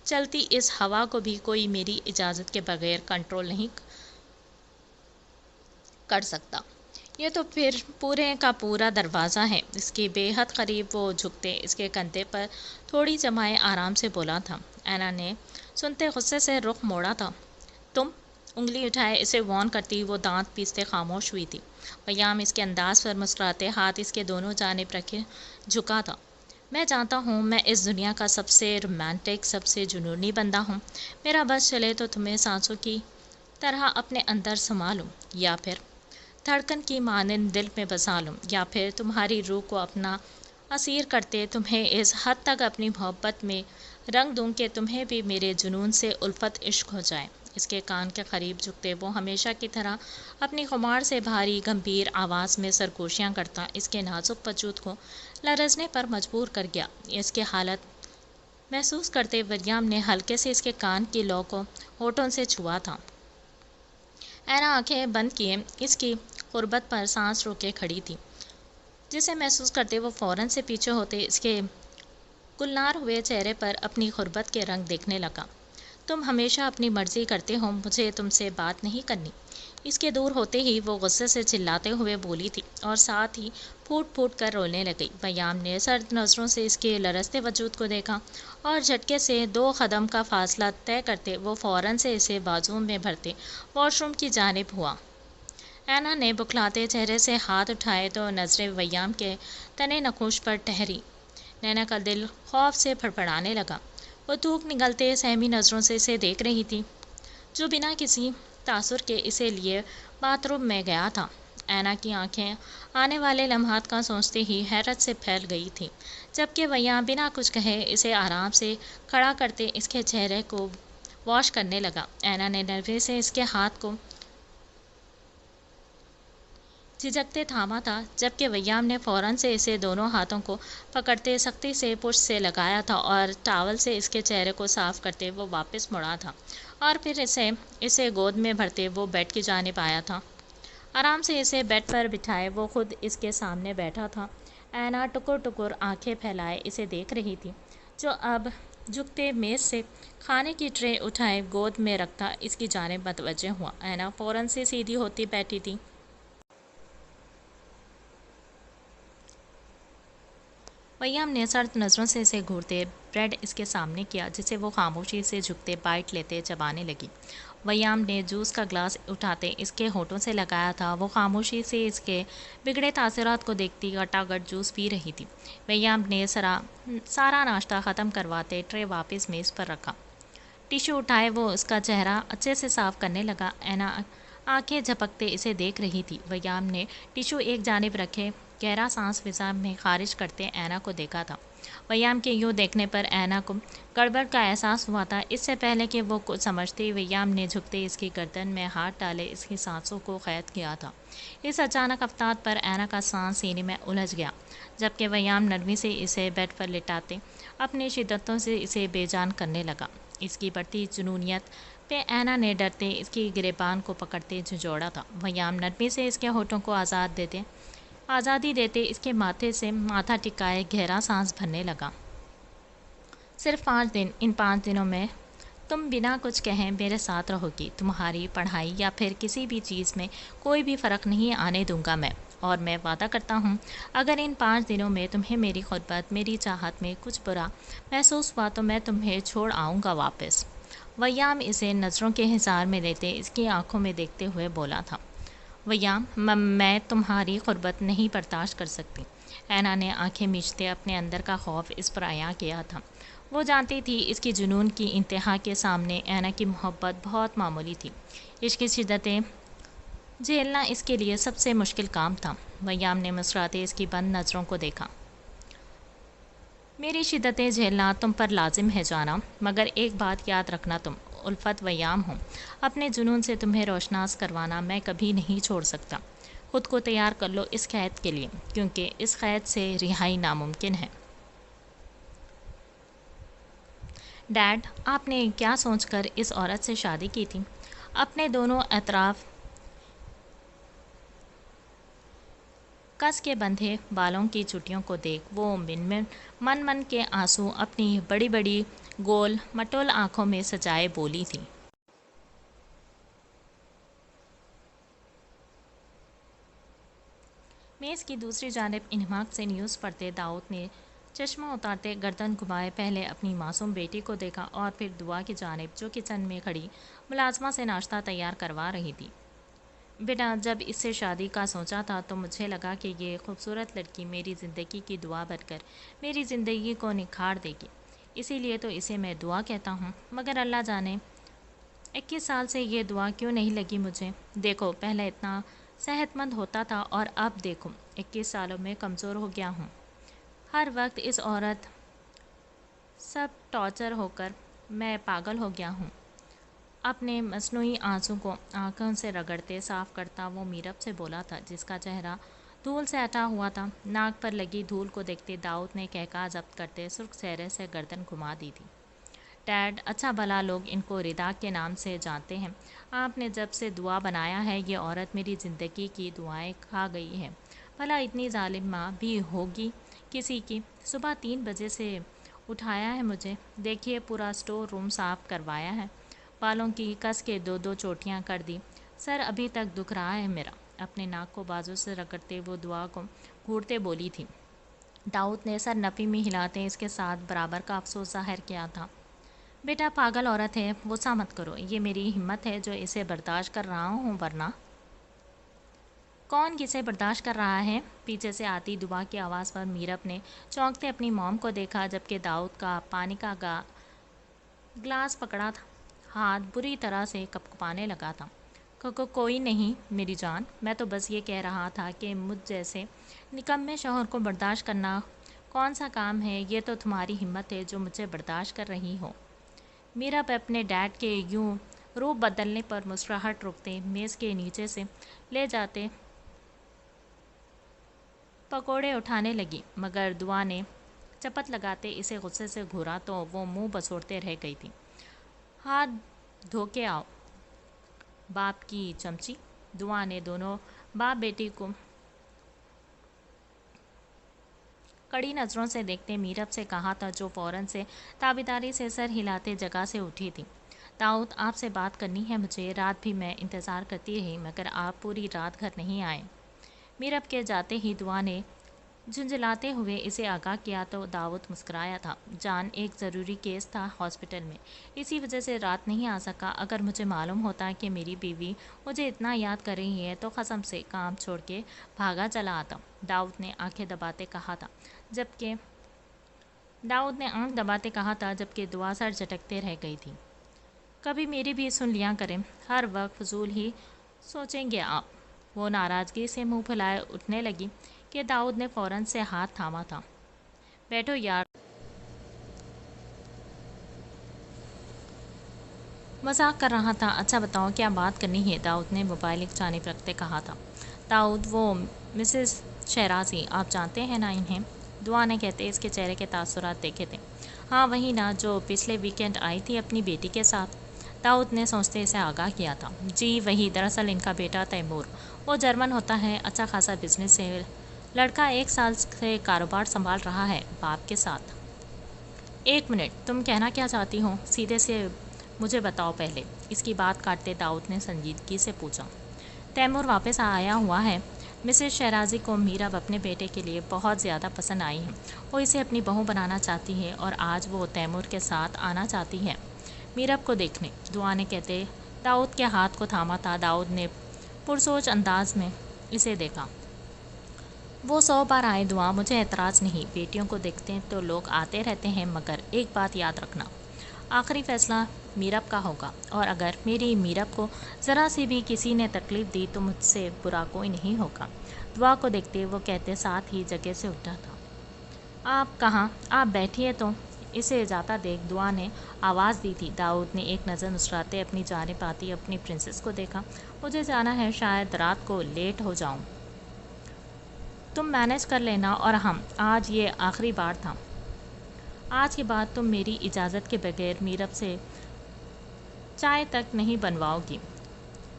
چلتی اس ہوا کو بھی کوئی میری اجازت کے بغیر کنٹرول نہیں کر سکتا۔ یہ تو پھر پورے کا پورا دروازہ ہے۔ اس کی بے حد قریب وہ جھکتے اس کے کندھے پر تھوڑی جمائے آرام سے بولا تھا۔ اینا نے سنتے غصے سے رخ موڑا تھا۔ تم؟ انگلی اٹھائے اسے وارن کرتی وہ دانت پیستے خاموش ہوئی تھی۔ ویام اس کے انداز پر مسکراتے ہاتھ اس کے دونوں جانب رکھے جھکا تھا۔ میں جانتا ہوں میں اس دنیا کا سب سے رومانٹک، سب سے جنونی بندہ ہوں۔ میرا بس چلے تو تمہیں سانسوں کی طرح اپنے اندر سما لوں، یا پھر دھڑکن کی مانند دل میں بسا لوں، یا پھر تمہاری روح کو اپنا اسیر کرتے تمہیں اس حد تک اپنی محبت میں رنگ دوں کہ تمہیں بھی میرے جنون سے الفت عشق ہو جائے۔ اس کے کان کے قریب جھکتے وہ ہمیشہ کی طرح اپنی خمار سے بھاری گمبھیر آواز میں سرگوشیاں کرتا اس کے نازک وجود کو لرزنے پر مجبور کر گیا۔ اس کی حالت محسوس کرتے ویام نے ہلکے سے اس کے کان کی لو کو ہونٹوں سے چھوا تھا۔ اینا آنکھیں بند کیے اس کی غربت پر سانس روکے کھڑی تھی، جسے محسوس کرتے وہ فوراً سے پیچھے ہوتے اس کے گلنار ہوئے چہرے پر اپنی غربت کے رنگ دیکھنے لگا۔ تم ہمیشہ اپنی مرضی کرتے ہو، مجھے تم سے بات نہیں کرنی۔ اس کے دور ہوتے ہی وہ غصے سے چلاتے ہوئے بولی تھی اور ساتھ ہی پھوٹ پھوٹ کر رونے لگی۔ ویام نے سرد نظروں سے اس کے لرزتے وجود کو دیکھا اور جھٹکے سے 2 قدم کا فاصلہ طے کرتے وہ فوراً سے اسے بازو میں بھرتے واش روم کی جانب ہوا۔ اینا نے بکھلاتے چہرے سے ہاتھ اٹھائے تو نظریں ویام کے تنے نقوش پر ٹھہری۔ نینا کا دل خوف سے پھڑپڑانے لگا۔ وہ تھوک نگلتے سہمی نظروں سے اسے دیکھ رہی تھی، جو بنا کسی تاثر کے اسے لیے باتھ روم میں گیا تھا۔ اینا کی آنکھیں آنے والے لمحات کا سوچتے ہی حیرت سے پھیل گئی تھیں، جبکہ ویام بنا کچھ کہے اسے آرام سے کھڑا کرتے اس کے چہرے کو واش کرنے لگا۔ اینا نے نرمی سے اس کے ہاتھ کو جھجکتے تھاما تھا، جبکہ ویام نے فوراً سے اسے دونوں ہاتھوں کو پکڑتے سختی سے پشت سے لگایا تھا اور ٹاول سے اس کے چہرے کو صاف کرتے وہ واپس مڑا تھا اور پھر اسے گود میں بھرتے وہ بیڈ کی جانب آیا تھا۔ آرام سے اسے بیڈ پر بٹھائے وہ خود اس کے سامنے بیٹھا تھا۔ اینا ٹکر ٹکر آنکھیں پھیلائے اسے دیکھ رہی تھی، جو اب جھکتے میز سے کھانے کی ٹرے اٹھائے گود میں رکھتا اس کی جانب متوجہ ہوا۔ اینا فوراً سے سیدھی ہوتی بیٹھی تھی۔ ویام نے سرد نظروں سے اسے گھورتے بریڈ اس کے سامنے کیا، جسے وہ خاموشی سے جھکتے بائٹ لیتے چبانے لگی۔ ویام نے جوس کا گلاس اٹھاتے اس کے ہونٹوں سے لگایا تھا۔ وہ خاموشی سے اس کے بگڑے تاثرات کو دیکھتی گٹاگٹ جوس پی رہی تھی۔ ویام نے سارا ناشتہ ختم کرواتے ٹرے واپس میز پر رکھا۔ ٹیشو اٹھائے وہ اس کا چہرہ اچھے سے صاف کرنے لگا۔ اینا آنکھیں جھپکتے اسے دیکھ رہی تھی۔ ویام نے ٹیشو ایک جانب رکھے گہرا سانس فضا میں خارج کرتے اینا کو دیکھا تھا۔ ویام کے یوں دیکھنے پر اینا کو گڑبڑ کا احساس ہوا تھا۔ اس سے پہلے کہ وہ کچھ سمجھتی، ویام نے جھکتے اس کی گردن میں ہاتھ ڈالے اس کی سانسوں کو قید کیا تھا۔ اس اچانک افتاد پر اینا کا سانس سینے میں الجھ گیا، جبکہ ویام نرمی سے اسے بیڈ پر لٹاتے اپنی شدتوں سے اسے بے جان کرنے لگا۔ اس کی بڑھتی جنونیت پہ اینا نے ڈرتے اس کی گریبان کو پکڑتے جھنجھوڑا تھا۔ ویام نرمی سے اس کے ہونٹوں کو آزادی دیتے اس کے ماتھے سے ماتھا ٹکائے گہرا سانس بھرنے لگا۔ صرف 5 دن، ان 5 دنوں میں تم بنا کچھ کہے میرے ساتھ رہو گی۔ تمہاری پڑھائی یا پھر کسی بھی چیز میں کوئی بھی فرق نہیں آنے دوں گا میں، اور میں وعدہ کرتا ہوں اگر ان 5 دنوں میں تمہیں میری غربت، میری چاہت میں کچھ برا محسوس ہوا تو میں تمہیں چھوڑ آؤں گا واپس۔ ویام اسے نظروں کے حصار میں لیتے اس کی آنکھوں میں دیکھتے ہوئے بولا تھا۔ ویام، میں تمہاری غربت نہیں برداشت کر سکتی۔ اینا نے آنکھیں میچتے اپنے اندر کا خوف اس پر عیاں کیا تھا۔ وہ جانتی تھی اس کی جنون کی انتہا کے سامنے اینا کی محبت بہت معمولی تھی۔ عشق کی شدتیں جھیلنا اس کے لیے سب سے مشکل کام تھا۔ ویام نے مسکراتے اس کی بند نظروں کو دیکھا۔ میری شدتیں جھیلنا تم پر لازم ہے جانا، مگر ایک بات یاد رکھنا، تم الفت ویام ہو۔ اپنے جنون سے تمہیں روشناس کروانا میں کبھی نہیں چھوڑ سکتا۔ خود کو تیار کر لو اس قید کے لیے، کیونکہ اس قید سے رہائی ناممکن ہے۔ ڈیڈ، آپ نے کیا سوچ کر اس عورت سے شادی کی تھی؟ اپنے دونوں اطراف کس کے بندھے بالوں کی چوٹیوں کو دیکھ وہ من کے آنسو اپنی بڑی بڑی گول مٹول آنکھوں میں سجائے بولی تھی۔ میز کی دوسری جانب انہماک سے نیوز پڑھتے داؤد نے چشمہ اتارتے گردن گھمائے پہلے اپنی معصوم بیٹی کو دیکھا اور پھر دعا کی جانب، جو کچن میں کھڑی ملازمہ سے ناشتہ تیار کروا رہی تھی۔ بیٹا، جب اس سے شادی کا سوچا تھا تو مجھے لگا کہ یہ خوبصورت لڑکی میری زندگی کی دعا بن کر میری زندگی کو نکھار دے گی، اسی لیے تو اسے میں دعا کہتا ہوں۔ مگر اللہ جانے 21 سال سے یہ دعا کیوں نہیں لگی مجھے۔ دیکھو، پہلے اتنا صحت مند ہوتا تھا اور اب دیکھو 21 سالوں میں کمزور ہو گیا ہوں۔ ہر وقت اس عورت سب ٹارچر ہو کر میں پاگل ہو گیا ہوں۔ اپنے مصنوعی آنسوں کو آنکھوں سے رگڑتے صاف کرتا وہ میرب سے بولا تھا، جس کا چہرہ دھول سے اٹا ہوا تھا۔ ناک پر لگی دھول کو دیکھتے داؤد نے کہکہا ضبط کرتے سرخ چہرے سے گردن گھما دی تھی۔ ڈیڈ، اچھا بھلا لوگ ان کو ردا کے نام سے جانتے ہیں. آپ نے جب سے دعا بنایا ہے یہ عورت میری زندگی کی دعائیں کھا گئی ہے. بھلا اتنی ظالم ماں بھی ہوگی کسی کی. صبح 3 بجے سے اٹھایا ہے مجھے. دیکھیے پورا اسٹور روم صاف کروایا ہے. بالوں کی کس کے 2 چوٹیاں کر دی. سر ابھی تک دکھ رہا ہے میرا. اپنے ناک کو بازو سے رگڑتے وہ دعا کو گھورتے بولی تھی. داؤد نے سر نفی میں ہلاتے اس کے ساتھ برابر کا افسوس ظاہر کیا تھا. بیٹا پاگل عورت ہے، غصہ مت کرو. یہ میری ہمت ہے جو اسے برداشت کر رہا ہوں، ورنہ کون کسے برداشت کر رہا ہے؟ پیچھے سے آتی دعا کی آواز پر میرب نے چونکتے اپنی موم کو دیکھا، جبکہ داؤد کا پانی کا گلاس پکڑا تھا ہاتھ بری طرح سے کپکپانے لگا تھا. کوئی نہیں میری جان، میں تو بس یہ کہہ رہا تھا کہ مجھ جیسے نکمے شوہر کو برداشت کرنا کون سا کام ہے. یہ تو تمہاری ہمت ہے جو مجھے برداشت کر رہی ہو. میرب اپنے ڈیڈ کے یوں روپ بدلنے پر مسکراہٹ روکتے میز کے نیچے سے لے جاتے پکوڑے اٹھانے لگی، مگر دعا نے چپت لگاتے اسے غصے سے گھورا تو وہ منہ بسوڑتے رہ گئی تھی. ہاتھ دھو کے آؤ باپ کی چمچی. دعا نے دونوں باپ بیٹی کو کڑی نظروں سے دیکھتے میرب سے کہا تھا، جو فوراً سے تابیداری سے سر ہلاتے جگہ سے اٹھی تھی. داؤد، آپ سے بات کرنی ہے مجھے. رات بھی میں انتظار کرتی رہی مگر آپ پوری رات گھر نہیں آئے. میرب کے جاتے ہی دعا نے جھنجھلاتے ہوئے اسے آگاہ کیا تو داؤد مسکرایا تھا. جان، ایک ضروری کیس تھا ہاسپٹل میں، اسی وجہ سے رات نہیں آ سکا. اگر مجھے معلوم ہوتا کہ میری بیوی مجھے اتنا یاد کر رہی ہے تو قسم سے کام چھوڑ کے بھاگا چلا آتا. داؤد نے آنکھ دباتے کہا تھا جبکہ دعا سر جھٹکتے رہ گئی تھی. کبھی میری بھی سن لیا کریں، ہر وقت فضول ہی سوچیں گے آپ. وہ ناراضگی سے منہ پھیلائے اٹھنے لگی کہ داؤد نے فوراً سے ہاتھ تھاما تھا. بیٹھو یار، مذاق کر رہا تھا. اچھا بتاؤ کیا بات کرنی ہے؟ داؤد نے موبائل ایک جانب رکھتے کہا تھا. داؤد، وہ مسز شیرازی، آپ جانتے ہیں نا انہیں؟ دعا نے کہتے اس کے چہرے کے تاثرات دیکھے تھے. ہاں وہی نا جو پچھلے ویکینڈ آئی تھی اپنی بیٹی کے ساتھ. داؤد نے سوچتے اسے آگاہ کیا تھا. جی وہی. دراصل ان کا بیٹا تیمور، وہ جرمن ہوتا ہے، اچھا خاصا بزنس ہے. لڑکا 1 سال سے کاروبار سنبھال رہا ہے باپ کے ساتھ. 1 منٹ، تم کہنا کیا چاہتی ہو؟ سیدھے سے مجھے بتاؤ پہلے. اس کی بات کاٹتے داؤد نے سنجیدگی سے پوچھا. تیمور واپس آیا ہوا ہے. مسز شیرازی کو میرب اپنے بیٹے کے لیے بہت زیادہ پسند آئی ہے. وہ اسے اپنی بہو بنانا چاہتی ہے اور آج وہ تیمور کے ساتھ آنا چاہتی ہے میرب کو دیکھنے. دعا نے کہتے داؤد کے ہاتھ کو تھاما تھا. داؤد نے پرسوچ انداز میں اسے دیکھا. وہ 100 بار آئے دعا، مجھے اعتراض نہیں. بیٹیوں کو دیکھتے تو لوگ آتے رہتے ہیں، مگر ایک بات یاد رکھنا، آخری فیصلہ میرب کا ہوگا. اور اگر میری میرب کو ذرا سی بھی کسی نے تکلیف دی تو مجھ سے برا کوئی نہیں ہوگا. دعا کو دیکھتے وہ کہتے ساتھ ہی جگہ سے اٹھا تھا. آپ کہاں؟ آپ بیٹھیے تو. اسے جاتا دیکھ دعا نے آواز دی تھی. داؤد نے ایک نظر مسکراتے اپنی جانب آتی اپنی پرنسس کو دیکھا. مجھے جانا ہے، شاید رات کو لیٹ ہو جاؤں. تم مینیج کر لینا. اور ہم آج یہ آخری بار تھا. آج کے بعد تم میری اجازت کے بغیر میرب سے چائے تک نہیں بنواؤ گی.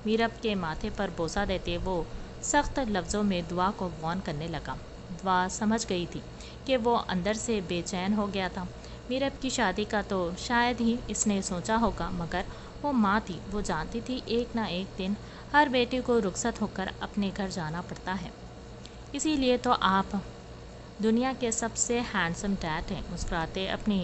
میرب کے ماتھے پر بوسہ دیتے وہ سخت لفظوں میں دعا کو وارن کرنے لگا. دعا سمجھ گئی تھی کہ وہ اندر سے بے چین ہو گیا تھا. میرب کی شادی کا تو شاید ہی اس نے سوچا ہوگا، مگر وہ ماں تھی. وہ جانتی تھی ایک نہ ایک دن ہر بیٹی کو رخصت ہو کر اپنے گھر جانا پڑتا ہے. اسی لیے تو آپ دنیا کے سب سے ہینڈسم ڈیڈ ہیں. مسکراتے اپنی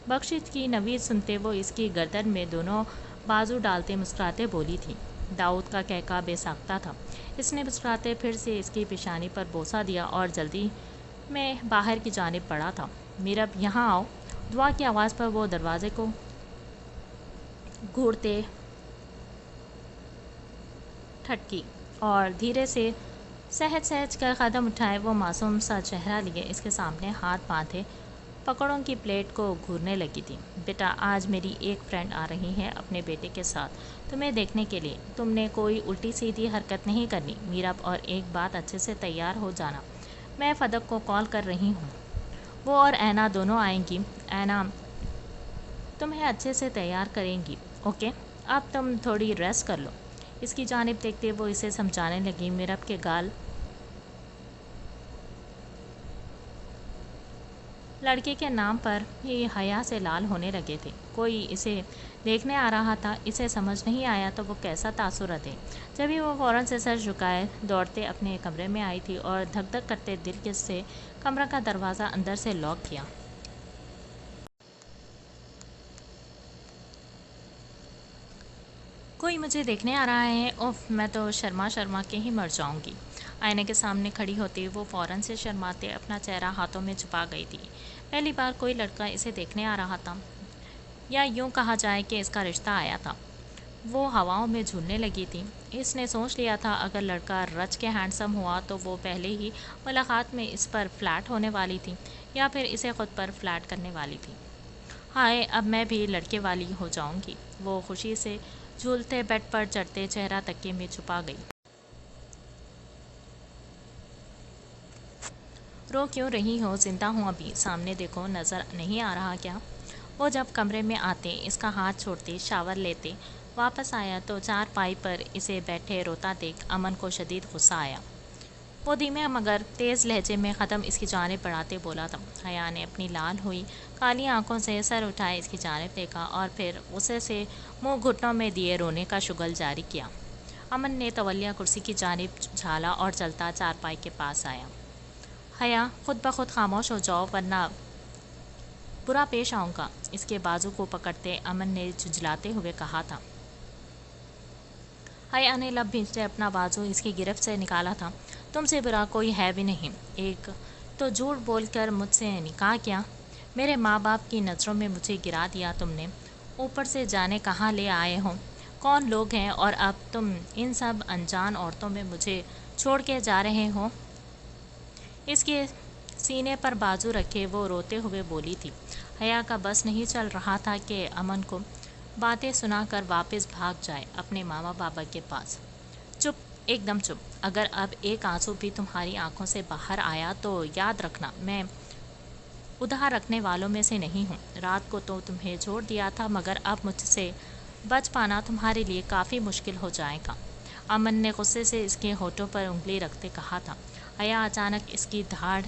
بخشش کی نوید سنتے وہ اس کی گردن میں دونوں بازو ڈالتے مسکراتے بولی تھی. داؤد کا کہکا بے ساختہ تھا. اس نے مسکراتے پھر سے اس کی پیشانی پر بوسہ دیا اور جلدی میں باہر کی جانب بڑھا تھا. میرب یہاں آؤ. دعا کی آواز پر وہ دروازے کو گھورتے ٹھٹکی اور دھیرے سے سہج کر قدم اٹھائے. وہ معصوم سا چہرہ لیے اس کے سامنے ہاتھ باندھے پکوڑوں کی پلیٹ کو گھورنے لگی تھی. بیٹا آج میری ایک فرینڈ آ رہی ہے اپنے بیٹے کے ساتھ تمہیں دیکھنے کے لیے. تم نے کوئی الٹی سیدھی حرکت نہیں کرنی میرب. اور ایک بات، اچھے سے تیار ہو جانا. میں فدق کو کال کر رہی ہوں. وہ اور اینا دونوں آئیں گی. اینا تمہیں اچھے سے تیار کریں گی. اوکے, اب تم تھوڑی ریسٹ کر لو. اس کی جانب دیکھتے وہ اسے سمجھانے لگی. میرب کے گال لڑکے کے نام پر ہی حیا سے لال ہونے لگے تھے. کوئی اسے دیکھنے آ رہا تھا. اسے سمجھ نہیں آیا تو وہ کیسا تاثر دے. جبھی وہ فوراً سے سر جھکائے دوڑتے اپنے کمرے میں آئی تھی اور دھک دھک کرتے دل سے کمرہ کا دروازہ اندر سے لاک کیا. کوئی مجھے دیکھنے آ رہا ہے. اوف, میں تو شرما کے ہی مر جاؤں گی. آئینے کے سامنے کھڑی ہوتی وہ فوراً سے شرماتے اپنا چہرہ ہاتھوں میں چھپا گئی تھی. پہلی بار کوئی لڑکا اسے دیکھنے آ رہا تھا, یا یوں کہا جائے کہ اس کا رشتہ آیا تھا. وہ ہواؤں میں جھولنے لگی تھی. اس نے سوچ لیا تھا اگر لڑکا رچ کے ہینڈسم ہوا تو وہ پہلے ہی ملاقات میں اس پر فلیٹ ہونے والی تھی, یا پھر اسے خود پر فلیٹ کرنے والی تھی. ہائے, اب میں بھی لڑکے والی ہو جاؤں گی. وہ خوشی سے جھولتے بیڈ پر چڑھتے چہرہ تکیے میں چھپا گئی. رو کیوں رہی ہو؟ زندہ ہوں ابھی. سامنے دیکھو, نظر نہیں آ رہا کیا؟ وہ جب کمرے میں آتے, اس کا ہاتھ چھوڑتے, شاور لیتے واپس آیا تو چارپائی پر اسے بیٹھے روتا دیکھ امن کو شدید غصہ آیا. وہ دھیمے مگر تیز لہجے میں قدم اس کی جانب بڑھاتے بولا تھا. حیا نے اپنی لال ہوئی کالی آنکھوں سے سر اٹھائے اس کی جانب دیکھا اور پھر غصے سے منہ گھٹنوں میں دیے رونے کا شغل جاری کیا. امن نے تولیہ کرسی کی جانب جھالا اور چلتا چارپائی کے پاس آیا. حیا, خود بخود خاموش ہو جاؤ ورنہ برا پیش آؤں گا. اس کے بازو کو پکڑتے امن نے جھنجھلاتے ہوئے کہا تھا. حیا نے لب بھینچتے اپنا بازو اس کی گرفت سے نکالا تھا. تم سے برا کوئی ہے بھی نہیں. ایک تو جھوٹ بول کر مجھ سے نکاح کیا, میرے ماں باپ کی نظروں میں مجھے گرا دیا تم نے, اوپر سے جانے کہاں لے آئے ہو, کون لوگ ہیں, اور اب تم ان سب انجان عورتوں میں مجھے چھوڑ کے جا رہے ہو. اس کے سینے پر بازو رکھے وہ روتے ہوئے بولی تھی. حیا کا بس نہیں چل رہا تھا کہ امن کو باتیں سنا کر واپس بھاگ جائے اپنے ماما بابا کے پاس. چپ, ایک دم چپ. اگر اب ایک آنسو بھی تمہاری آنکھوں سے باہر آیا تو یاد رکھنا میں ادھار رکھنے والوں میں سے نہیں ہوں. رات کو تو تمہیں چھوڑ دیا تھا مگر اب مجھ سے بچ پانا تمہارے لیے کافی مشکل ہو جائے گا. امن نے غصے سے اس کے ہونٹوں پر انگلی رکھتے کہا تھا. حیا اچانک اس کی دھاڑ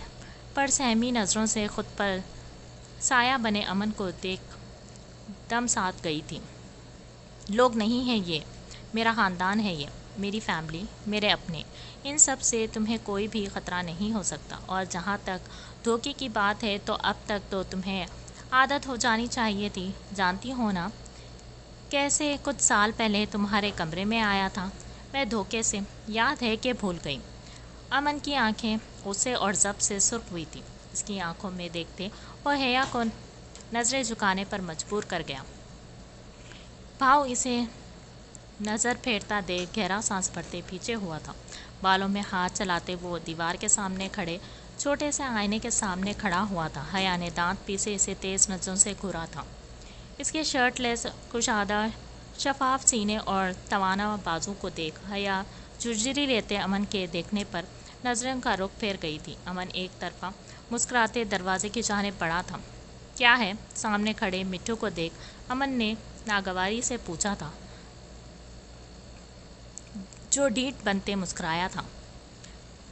پر سہمی نظروں سے خود پر سایہ بنے امن کو دیکھ دم ساتھ گئی تھی. لوگ نہیں ہیں یہ, میرا خاندان ہے, یہ میری فیملی, میرے اپنے. ان سب سے تمہیں کوئی بھی خطرہ نہیں ہو سکتا. اور جہاں تک دھوکے کی بات ہے تو اب تک تو تمہیں عادت ہو جانی چاہیے تھی. جانتی ہو نا کیسے کچھ سال پہلے تمہارے کمرے میں آیا تھا میں دھوکے سے, یاد ہے کہ بھول گئی؟ امن کی آنکھیں غصے اور ضبط سے سرخ ہوئی تھی. اس کی آنکھوں میں دیکھتے وہ حیا کو نظریں جھکانے پر مجبور کر گیا. بھاؤ اسے نظر پھیرتا دیکھ گہرا سانس بھرتے پیچھے ہوا تھا. بالوں میں ہاتھ چلاتے وہ دیوار کے سامنے کھڑے چھوٹے سے آئینے کے سامنے کھڑا ہوا تھا. حیا نے دانت پیسے اسے تیز نظروں سے گھورا تھا. اس کے شرٹ لیس کشادہ شفاف سینے اور توانا بازو کو دیکھ حیا جھرجھری لیتے امن کے دیکھنے پر نظروں کا رخ پھیر گئی تھی. امن ایک طرفہ مسکراتے دروازے کی جانب بڑھا تھا. کیا ہے؟ سامنے کھڑے مٹھو کو دیکھ امن نے ناگواری سے پوچھا تھا, جو ڈیٹ بنتے مسکرایا تھا.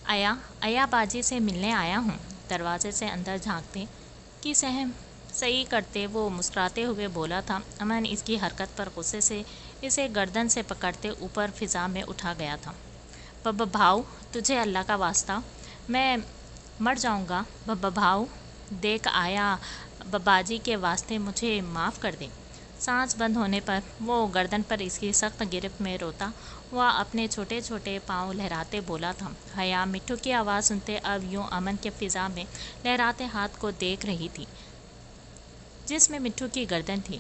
آیا باجی سے ملنے آیا ہوں. دروازے سے اندر جھانکتے کی سہم صحیح کرتے وہ مسکراتے ہوئے بولا تھا. امن اس کی حرکت پر غصے سے اسے گردن سے پکڑتے اوپر فضا میں اٹھا گیا تھا. بھاؤ تجھے اللہ کا واسطہ, میں مر جاؤں گا. بھاؤ دیکھ آیا باجی کے واسطے مجھے معاف کر دے. سانس بند ہونے پر وہ گردن پر اس کی سخت گرفت میں روتا ہوا اپنے چھوٹے چھوٹے پاؤں لہراتے بولا تھا. حیا مٹھو کی آواز سنتے اب یوں امن کے فضا میں لہراتے ہاتھ کو دیکھ رہی تھی جس میں مٹھو کی گردن تھی.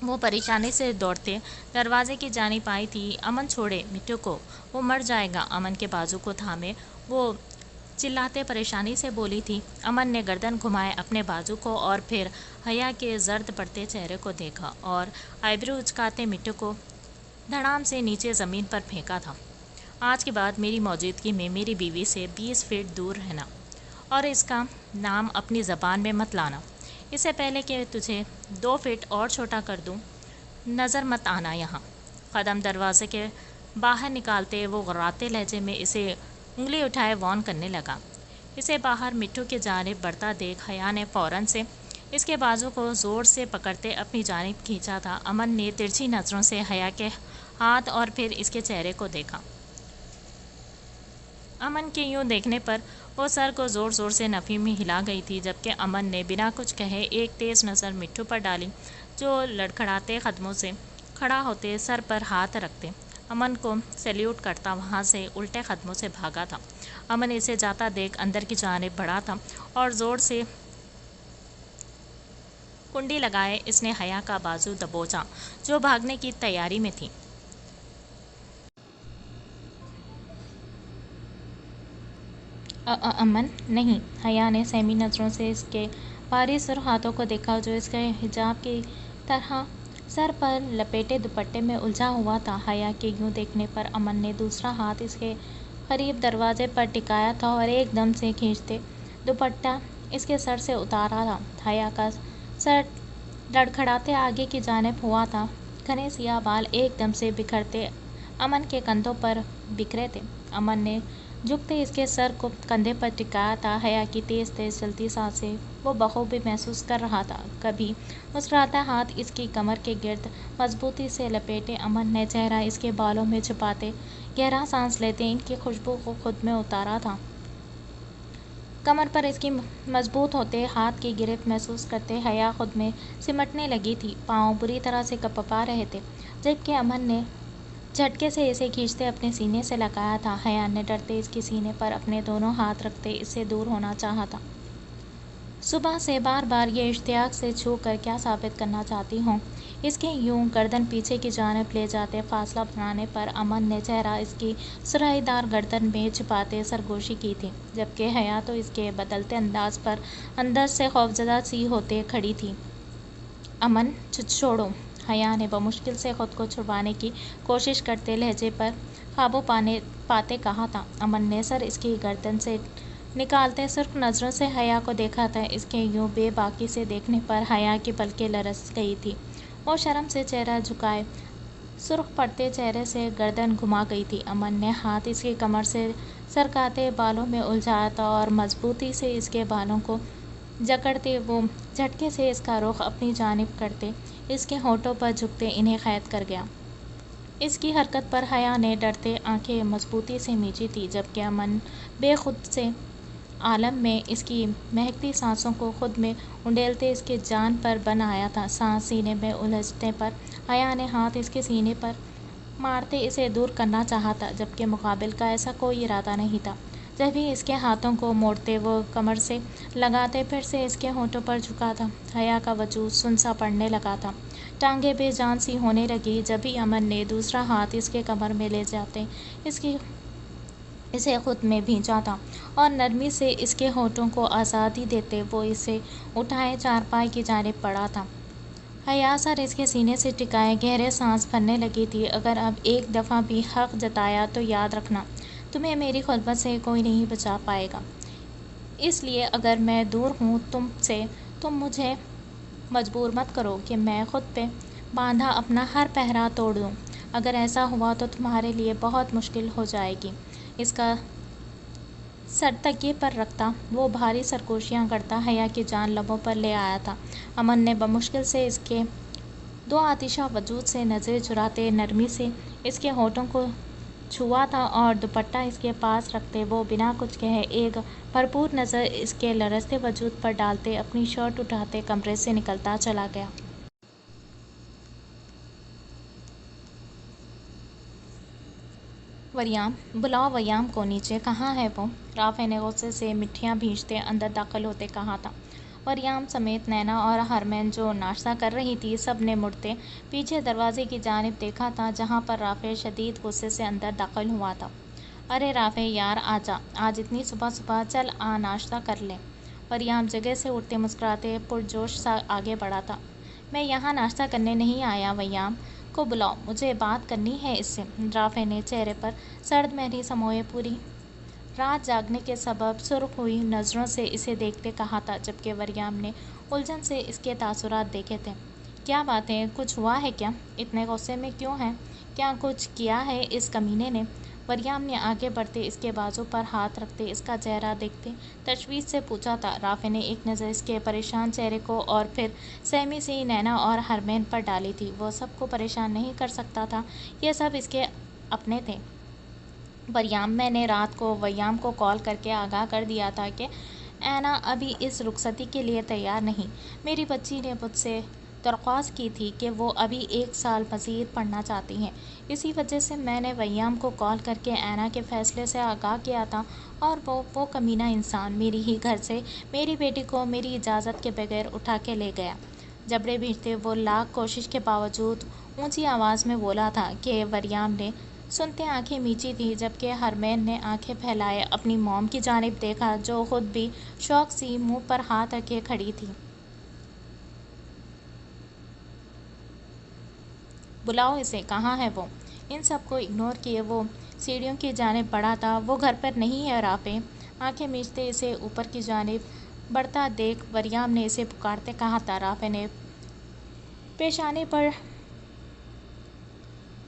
وہ پریشانی سے دوڑتے دروازے کی جانب آئی تھی. امن چھوڑے مٹھو کو, وہ مر جائے گا. امن کے بازو کو تھامے وہ چلاتے پریشانی سے بولی تھی. امن نے گردن گھمائے اپنے بازو کو اور پھر حیا کے زرد پڑتے چہرے کو دیکھا اور آئیبرو اچکاتے مٹھو کو دھڑام سے نیچے زمین پر پھینکا تھا. آج کے بعد میری موجودگی میں میری بیوی سے 20 فٹ دور رہنا. اور اس کا نام اپنی زبان میں مت لانا۔ اس سے پہلے کہ تجھے 2 فٹ اور چھوٹا کر دوں، نظر مت آنا یہاں۔ قدم دروازے کے باہر نکالتے وہ غراتے لہجے میں اسے انگلی اٹھائے وارن کرنے لگا۔ اسے باہر مٹھو کی جانب بڑھتا دیکھ حیا نے فوراً سے اس کے بازو کو زور سے پکڑتے اپنی جانب کھینچا تھا۔ امن نے ترچھی نظروں سے حیا کے ہاتھ اور پھر اس کے چہرے کو دیکھا۔ امن کے یوں دیکھنے پر وہ سر کو زور زور سے نفی میں ہلا گئی تھی، جبکہ امن نے بنا کچھ کہے ایک تیز نظر مٹھو پر ڈالی، جو لڑکھڑاتے قدموں سے کھڑا ہوتے سر پر ہاتھ رکھتے امن کو سیلیوٹ کرتا وہاں سے الٹے قدموں سے بھاگا تھا۔ امن اسے جاتا دیکھ اندر کی جانب بڑھا تھا اور زور سے کنڈی لگائے اس نے حیا کا بازو دبوچا، جو بھاگنے کی تیاری میں تھی۔ امن نہیں۔ حیا نے سہمی نظروں سے اس کے بھاری سرخ ہاتھوں کو دیکھا، جو اس کے حجاب کی طرح سر پر لپیٹے دوپٹے میں الجھا ہوا تھا۔ حیا کے یوں دیکھنے پر امن نے دوسرا ہاتھ اس کے قریب دروازے پر ٹکایا تھا اور ایک دم سے کھینچتے دوپٹہ اس کے سر سے اتارا تھا۔ حیا کا سر لڑکھڑاتے آگے کی جانب ہوا تھا، گھنے سیاہ بال ایک دم سے بکھرتے امن کے کندھوں پر بکھرے تھے۔ امن نے جھکتے اس کے سر کو کندھے پر ٹکایا تھا۔ حیا کی تیز تیز چلتی سانسیں وہ بخوبی محسوس کر رہا تھا۔ کبھی مسکراتا ہاتھ اس کی کمر کے گرد مضبوطی سے لپیٹے امن نے چہرہ اس کے بالوں میں چھپاتے گہرا سانس لیتے ان کی خوشبو کو خود میں اتارا تھا۔ کمر پر اس کی مضبوط ہوتے ہاتھ کی گرفت محسوس کرتے حیا خود میں سمٹنے لگی تھی۔ پاؤں بری طرح سے کپکپا رہے تھے، جبکہ امن نے جھٹکے سے اسے کھینچتے اپنے سینے سے لگایا تھا۔ حیا نے ڈرتے اس کے سینے پر اپنے دونوں ہاتھ رکھتے اس سے دور ہونا چاہا تھا۔ صبح سے بار بار یہ اشتیاق سے چھو کر کیا ثابت کرنا چاہتی ہوں؟ اس کے یوں گردن پیچھے کی جانب لے جاتے فاصلہ بنانے پر امن نے چہرہ اس کی سرائی دار گردن میں چھپاتے سرگوشی کی تھی، جبکہ حیا تو اس کے بدلتے انداز پر اندر سے خوفزدہ سی ہوتے کھڑی تھی۔ امن چھوڑو، حیا نے بمشکل سے خود کو چھڑوانے کی کوشش کرتے لہجے پر قابو پاتے کہا تھا۔ امن نے سر اس کی گردن سے نکالتے سرخ نظروں سے حیا کو دیکھا تھا۔ اس کے یوں بے باکی سے دیکھنے پر حیا کی پلکیں لرز گئی تھی۔ وہ شرم سے چہرہ جھکائے سرخ پڑتے چہرے سے گردن گھما گئی تھی۔ امن نے ہاتھ اس کی کمر سے سرکاتے بالوں میں الجھایا تھا اور مضبوطی سے اس کے بالوں کو جکڑتے وہ جھٹکے سے اس کا رخ اپنی جانب کرتے اس کے ہونٹوں پر جھکتے انہیں قید کر گیا۔ اس کی حرکت پر حیا نے ڈرتے آنکھیں مضبوطی سے میچی تھی، جبکہ امن بے خود سے عالم میں اس کی مہکتی سانسوں کو خود میں انڈیلتے اس کے جان پر بن آیا تھا۔ سانس سینے میں الجھنے پر حیا نے ہاتھ اس کے سینے پر مارتے اسے دور کرنا چاہا تھا، جبکہ مقابل کا ایسا کوئی ارادہ نہیں تھا۔ جب ہی اس کے ہاتھوں کو موڑتے وہ کمر سے لگاتے پھر سے اس کے ہونٹوں پر جھکا تھا۔ حیا کا وجود سن سا پڑنے لگا تھا، ٹانگیں بے جان سی ہونے لگیں۔ جب ہی امن نے دوسرا ہاتھ اس کے کمر میں لے جاتے اسے خود میں بھینچا تھا اور نرمی سے اس کے ہونٹوں کو آزادی دیتے وہ اسے اٹھائے چارپائی کی جانب بڑھا تھا۔ حیا سر اس کے سینے سے ٹکائے گہرے سانس بھرنے لگی تھی۔ اگر اب ایک دفعہ بھی حق جتایا تو یاد رکھنا، تمہیں میری خلوت سے کوئی نہیں بچا پائے گا۔ اس لیے اگر میں دور ہوں تم سے، تم مجھے مجبور مت کرو کہ میں خود پہ باندھا اپنا ہر پہرہ توڑ دوں۔ اگر ایسا ہوا تو تمہارے لیے بہت مشکل ہو جائے گی۔ اس کا سر تکیے پر رکھتا وہ بھاری سرگوشیاں کرتا حیا کی جان لبوں پر لے آیا تھا۔ امن نے بمشکل سے اس کے دو آتشہ وجود سے نظریں چراتے نرمی سے اس کے ہونٹوں کو چھوا تھا اور دوپٹہ اس کے پاس رکھتے وہ بنا کچھ کہے ایک بھرپور نظر اس کے لرزتے وجود پر ڈالتے اپنی شرٹ اٹھاتے کمرے سے نکلتا چلا گیا۔ وریام، بلاؤ ویام کو نیچے۔ کہاں ہے وہ؟ رافع نے غصے سے مٹھیاں بھینچتے اندر داخل ہوتے کہا تھا۔ وریام سمیت نینا اور ہرمین جو ناشتہ کر رہی تھی، سب نے مڑتے پیچھے دروازے کی جانب دیکھا تھا، جہاں پر رافع شدید غصے سے اندر داخل ہوا تھا۔ ارے رافع یار آجا، آج اتنی صبح صبح، چل آ ناشتہ کر لیں۔ وریام جگہ سے اٹھتے مسکراتے پرجوش سا آگے بڑھا تھا۔ میں یہاں ناشتہ کرنے نہیں آیا، ویام کو بلاؤ، مجھے بات کرنی ہے اس سے۔ رافع نے چہرے پر سرد مہری سموئے پوری رات جاگنے کے سبب سرخ ہوئی نظروں سے اسے دیکھتے کہا تھا، جبکہ وریام نے الجھن سے اس کے تاثرات دیکھے تھے۔ کیا بات ہے، کچھ ہوا ہے کیا؟ اتنے غصے میں کیوں ہیں؟ کیا کچھ کیا ہے اس کمینے نے؟ وریام نے آگے بڑھتے اس کے بازو پر ہاتھ رکھتے اس کا چہرہ دیکھتے تشویش سے پوچھا تھا۔ رافع نے ایک نظر اس کے پریشان چہرے کو اور پھر سہمی سی نینا اور حرمین پر ڈالی تھی۔ وہ سب کو پریشان نہیں کر سکتا تھا، یہ سب اس کے اپنے تھے۔ وریام، میں نے رات کو ویام کو کال کر کے آگاہ کر دیا تھا کہ اینا ابھی اس رخصتی کے لیے تیار نہیں۔ میری بچی نے مجھ سے درخواست کی تھی کہ وہ ابھی 1 سال مزید پڑھنا چاہتی ہیں۔ اسی وجہ سے میں نے ویام کو کال کر کے اینا کے فیصلے سے آگاہ کیا تھا، اور وہ کمینہ انسان میری ہی گھر سے میری بیٹی کو میری اجازت کے بغیر اٹھا کے لے گیا۔ جبڑے بھیجتے وہ لاکھ کوشش کے باوجود اونچی آواز میں بولا تھا کہ وریام نے سنتے آنکھیں میچی تھیں، جبکہ حرمین نے آنکھیں پھیلائے اپنی موم کی جانب دیکھا جو خود بھی شوق سی منہ پر ہاتھ رکھے کھڑی تھی۔ بلاؤ اسے، کہاں ہے وہ؟ ان سب کو اگنور کیے وہ سیڑھیوں کی جانب بڑھا تھا۔ وہ گھر پر نہیں ہے رافع؟ آنکھیں میچتے اسے اوپر کی جانب بڑھتا دیکھ وریام نے اسے پکارتے کہا تھا۔ رافع نے پیشانی پر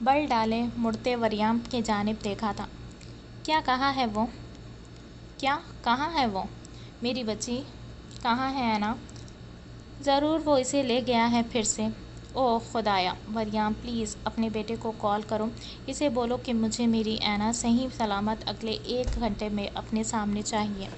بل ڈالے مڑتے وریام کی جانب دیکھا تھا۔ کیا کہا ہے وہ؟ کیا کہاں ہے وہ؟ میری بچی کہاں ہے اینا؟ ضرور وہ اسے لے گیا ہے پھر سے۔ اوہ خدایا! وریام پلیز اپنے بیٹے کو کال کرو، اسے بولو کہ مجھے میری اینا صحیح سلامت اگلے 1 گھنٹے میں اپنے سامنے چاہیے۔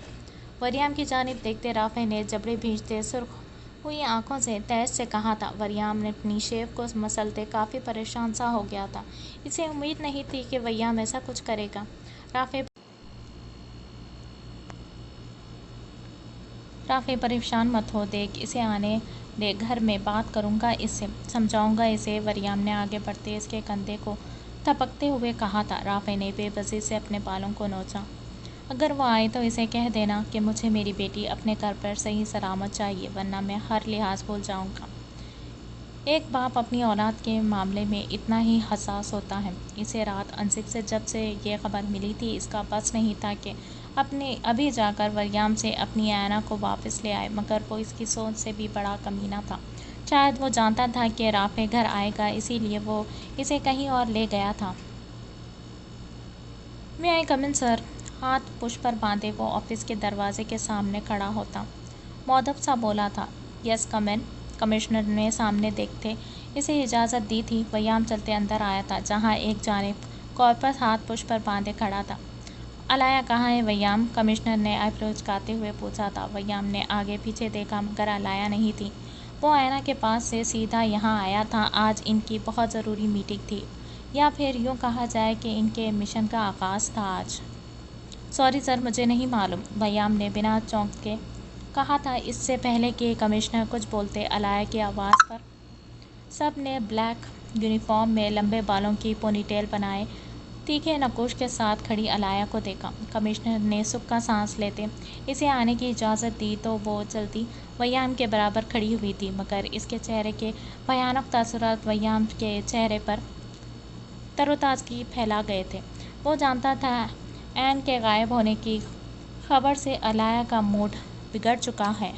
وریام کی جانب دیکھتے رافع نے جبڑے بھیجتے سرخ ہوئی آنکھوں سے تیش سے کہا تھا۔ وریام نے اپنی شیو کو مسلتے کافی پریشان سا ہو گیا تھا۔ اسے امید نہیں تھی کہ ویام ایسا کچھ کرے گا۔ رافع پریشان مت ہو، دیکھ اسے آنے دے، گھر میں بات کروں گا اس سے، سمجھاؤں گا اسے۔ وریام نے آگے بڑھتے اس کے کندھے کو تھپکتے ہوئے کہا تھا۔ رافع نے بے بسی سے اپنے بالوں کو نوچا۔ اگر وہ آئے تو اسے کہہ دینا کہ مجھے میری بیٹی اپنے گھر پر صحیح سلامت چاہیے، ورنہ میں ہر لحاظ بھول جاؤں گا۔ ایک باپ اپنی اولاد کے معاملے میں اتنا ہی حساس ہوتا ہے۔ اسے رات انصف سے جب سے یہ خبر ملی تھی، اس کا بس نہیں تھا کہ ابھی جا کر وریام سے اپنی اینا کو واپس لے آئے، مگر وہ اس کی سوچ سے بھی بڑا کمینہ تھا۔ شاید وہ جانتا تھا کہ رافع گھر آئے گا، اسی لیے وہ اسے کہیں اور لے گیا تھا۔ میں آئی کم ان سر؟ ہاتھ پش پر باندھے وہ آفس کے دروازے کے سامنے کھڑا ہوتا مؤدب سا بولا تھا۔ یس کم ان۔ کمشنر نے سامنے دیکھتے اسے اجازت دی تھی۔ ویام چلتے اندر آیا تھا، جہاں ایک جانب کارپس ہاتھ پش پر باندھے کھڑا تھا۔ علایا کہاں ہے ویام؟ کمشنر نے آئی برو اچکاتے ہوئے پوچھا تھا۔ ویام نے آگے پیچھے دیکھا، مگر علایا نہیں تھی۔ وہ اینا کے پاس سے سیدھا یہاں آیا تھا۔ آج ان کی بہت ضروری میٹنگ تھی، یا پھر یوں کہا جائے کہ ان کے مشن کا آغاز تھا آج۔ سوری سر، مجھے نہیں معلوم، ویام نے بنا چونک کے کہا تھا۔ اس سے پہلے کہ کمشنر کچھ بولتے، علایا کی آواز پر سب نے بلیک یونیفارم میں لمبے بالوں کی پونی ٹیل بنائے تیکھے نقوش کے ساتھ کھڑی علایا کو دیکھا۔ کمشنر نے سکھ کا سانس لیتے اسے آنے کی اجازت دی تو وہ جلدی ویام کے برابر کھڑی ہوئی تھی، مگر اس کے چہرے کے بھیانک تاثرات ویام کے چہرے پر تر و تازگی پھیلا گئے تھے۔ وہ جانتا تھا این کے غائب ہونے کی خبر سے علایا کا موڈ بگڑ چکا ہے۔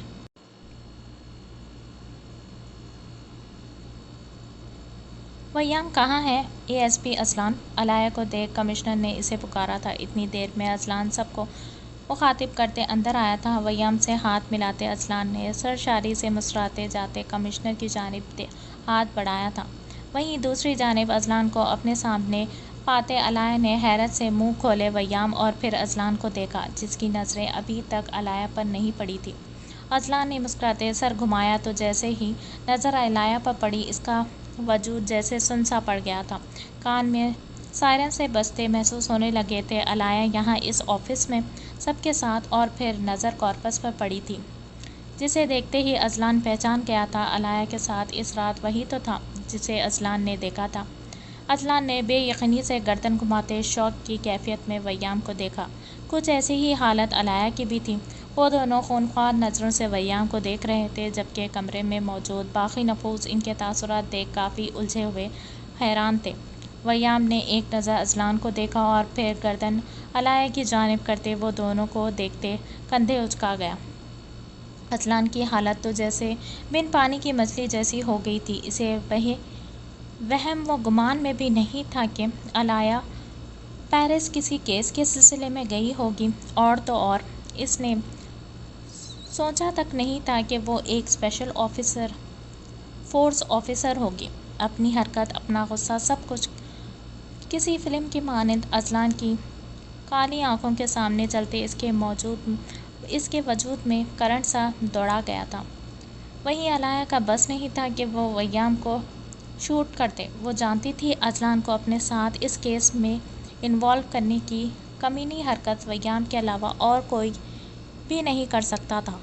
ویام کہاں ہے؟ A S P Azlan. علایا کو دیکھ کمشنر نے اسے پکارا تھا۔ اتنی دیر میں اذلان سب کو مخاطب کرتے اندر آیا تھا۔ ویام سے ہاتھ ملاتے اذلان نے سرشاری سے مسکراتے جاتے کمشنر کی جانب ہاتھ بڑھایا تھا۔ وہیں دوسری جانب اذلان کو اپنے سامنے پاتے علایا نے حیرت سے منہ کھولے ویام اور پھر اذلان کو دیکھا، جس کی نظریں ابھی تک علایا پر نہیں پڑی تھیں۔ اذلان نے مسکراتے سر گھمایا تو جیسے ہی نظر علایا پر پڑی، اس کا وجود جیسے سن سا پڑ گیا تھا۔ کان میں سائرن سے بجتے محسوس ہونے لگے تھے۔ علایا یہاں اس آفس میں سب کے ساتھ، اور پھر نظر کارپس پر پڑی تھی، جسے دیکھتے ہی اذلان پہچان گیا تھا۔ علایا کے ساتھ اس رات وہی تو تھا جسے اذلان نے دیکھا تھا۔ اذلان نے بے یقینی سے گردن گھماتے شوق کی کیفیت میں ویام کو دیکھا۔ کچھ ایسی ہی حالت علایا کی بھی تھی۔ وہ دونوں خونخوار نظروں سے ویام کو دیکھ رہے تھے، جبکہ کمرے میں موجود باقی نفوس ان کے تاثرات دیکھ کافی الجھے ہوئے حیران تھے۔ ویام نے ایک نظر اذلان کو دیکھا اور پھر گردن علایا کی جانب کرتے وہ دونوں کو دیکھتے کندھے اچکا گیا۔ اذلان کی حالت تو جیسے بن پانی کی مچھلی جیسی ہو گئی تھی۔ اسے وہم و گمان میں بھی نہیں تھا کہ علایا پیرس کسی کیس کے سلسلے میں گئی ہوگی، اور تو اور اس نے سوچا تک نہیں تھا کہ وہ ایک اسپیشل فورس آفیسر ہوگی۔ اپنی حرکت، اپنا غصہ، سب کچھ کسی فلم کی مانند اذلان کی کالی آنکھوں کے سامنے چلتے اس کے وجود میں کرنٹ سا دوڑا گیا تھا۔ وہیں علایا کا بس نہیں تھا کہ وہ ویام کو شوٹ کرتے۔ وہ جانتی تھی اذلان کو اپنے ساتھ اس کیس میں انوالو کرنے کی کمینی حرکت ویام کے علاوہ اور کوئی بھی نہیں کر سکتا تھا۔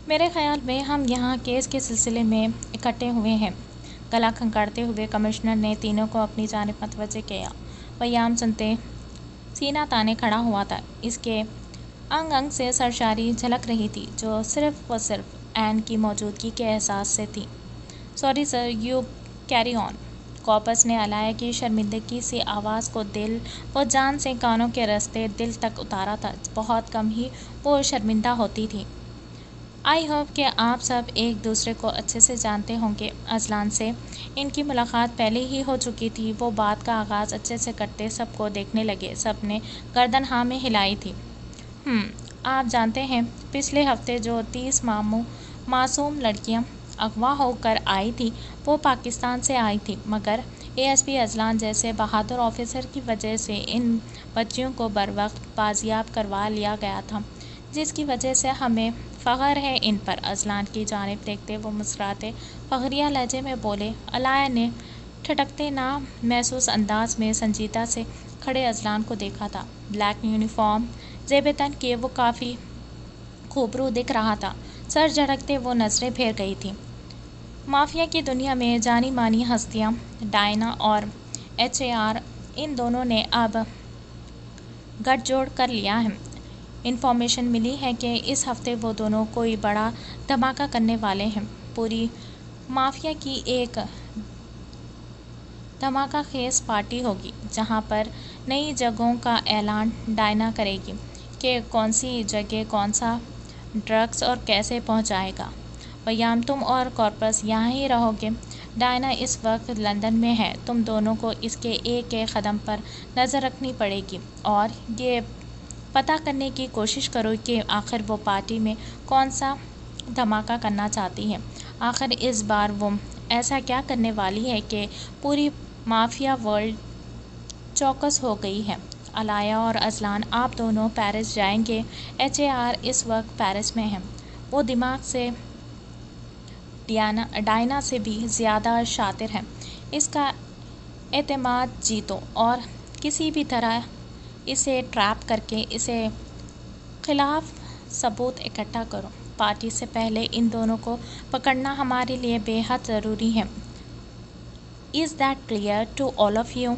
میرے خیال میں ہم یہاں کیس کے سلسلے میں اکٹھے ہوئے ہیں، گلا کھنکھاڑتے ہوئے کمشنر نے تینوں کو اپنی جانب متوجہ کیا۔ ویام سنتے سینہ تانے کھڑا ہوا تھا۔ اس کے انگ انگ سے سرشاری جھلک رہی تھی، جو صرف و صرف عین کی موجودگی کے احساس سے تھی۔ Sorry sir, you carry on. کارپس نے علایا کی شرمندگی سی آواز کو دل و جان سے کانوں کے رستے دل تک اتارا تھا۔ بہت کم ہی وہ شرمندہ ہوتی تھی۔ آئی ہوپ کہ آپ سب ایک دوسرے کو اچھے سے جانتے ہوں گے۔ اذلان سے ان کی ملاقات پہلے ہی ہو چکی تھی۔ وہ بات کا آغاز اچھے سے کرتے سب کو دیکھنے لگے۔ سب نے گردن ہاں میں ہلائی تھی۔ آپ جانتے ہیں، پچھلے ہفتے جو 30 معصوم لڑکیاں اغوا ہو کر آئی تھیں، وہ پاکستان سے آئی تھیں، مگر اے ایس پی اذلان جیسے بہادر آفیسر کی وجہ سے ان بچیوں کو بروقت بازیاب کروا لیا گیا تھا، جس کی وجہ سے ہمیں فخر ہے ان پر۔ اذلان کی جانب دیکھتے وہ مسکراتے فخریہ لہجے میں بولے۔ علایا نے ٹھٹکتے نامحسوس انداز میں سنجیدہ سے کھڑے اذلان کو دیکھا تھا۔ بلیک یونیفارم زیب تن کیے وہ کافی خوبرو دکھ رہا تھا۔ سر جھٹکتے وہ نظریں پھیر گئی تھیں۔ مافیا کی دنیا میں جانی مانی ہستیاں ڈائنا اور HAR، ان دونوں نے اب گٹھ جوڑ کر لیا ہے۔ انفارمیشن ملی ہے کہ اس ہفتے وہ دونوں کوئی بڑا دھماکہ کرنے والے ہیں۔ پوری مافیا کی ایک دھماکہ خیز پارٹی ہوگی، جہاں پر نئی جگہوں کا اعلان ڈائنا کرے گی کہ کون سی جگہ کون سا ڈرگس اور کیسے پہنچائے گا۔ ویام، تم اور کارپس یہاں ہی رہو گے۔ ڈائنا اس وقت لندن میں ہے۔ تم دونوں کو اس کے ایک ایک قدم پر نظر رکھنی پڑے گی اور یہ پتہ کرنے کی کوشش کرو کہ آخر وہ پارٹی میں کون سا دھماکہ کرنا چاہتی ہے۔ آخر اس بار وہ ایسا کیا کرنے والی ہے کہ پوری مافیا ورلڈ چوکس ہو گئی ہے۔ علایا اور اذلان، آپ دونوں پیرس جائیں گے۔ HAR اس وقت پیرس میں ہے۔ وہ دماغ سے ڈائنا سے بھی زیادہ شاطر ہے۔ اس کا اعتماد جیتو اور کسی بھی طرح اسے ٹریپ کر کے اسے خلاف ثبوت اکٹھا کرو۔ پارٹی سے پہلے ان دونوں کو پکڑنا ہمارے لیے بے حد ضروری ہے۔ Is that clear to all of you?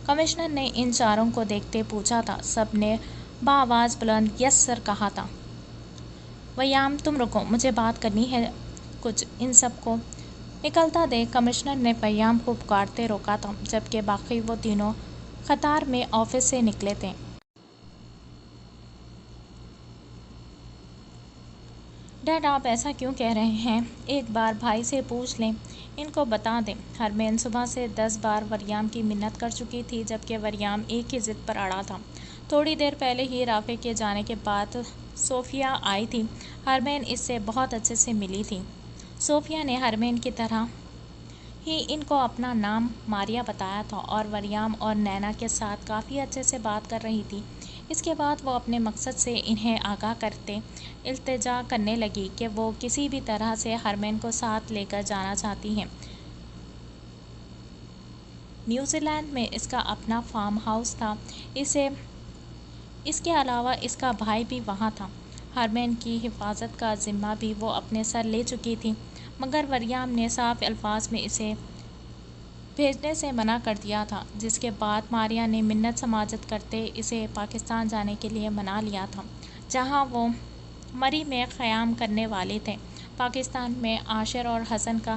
Commissioner نے ان چاروں کو دیکھتے پوچھا تھا۔ سب نے بآواز بلند یس سر کہا تھا۔ ویام، تم رکو، مجھے بات کرنی ہے کچھ۔ ان سب کو نکلتا دیکھ کمشنر نے ویام کو پکارتے روکا تھا، جبکہ باقی وہ تینوں قطار میں آفس سے نکلے تھے۔ ڈیڈ، آپ ایسا کیوں کہہ رہے ہیں؟ ایک بار بھائی سے پوچھ لیں، ان کو بتا دیں۔ ہرمین صبح سے 10 بار وریام کی منت کر چکی تھی، جبکہ وریام ایک ہی ضد پر اڑا تھا۔ تھوڑی دیر پہلے ہی رافع کے جانے کے بعد صوفیہ آئی تھی۔ ہرمین اس سے بہت اچھے سے ملی تھی۔ صوفیہ نے ہرمین کی طرح ہی ان کو اپنا نام ماریا بتایا تھا اور وریام اور نینا کے ساتھ کافی اچھے سے بات کر رہی تھی۔ اس کے بعد وہ اپنے مقصد سے انہیں آگاہ کرتے التجا کرنے لگی کہ وہ کسی بھی طرح سے ہرمین کو ساتھ لے کر جانا چاہتی ہیں۔ نیوزی لینڈ میں اس کا اپنا فارم ہاؤس تھا۔ اس کے علاوہ اس کا بھائی بھی وہاں تھا۔ ہرمین کی حفاظت کا ذمہ بھی وہ اپنے سر لے چکی تھی، مگر وریام نے صاف الفاظ میں اسے بھیجنے سے منع کر دیا تھا، جس کے بعد ماریا نے منت سماجت کرتے اسے پاکستان جانے کے لیے منا لیا تھا، جہاں وہ مری میں قیام کرنے والے تھے۔ پاکستان میں عاشر اور حسن کا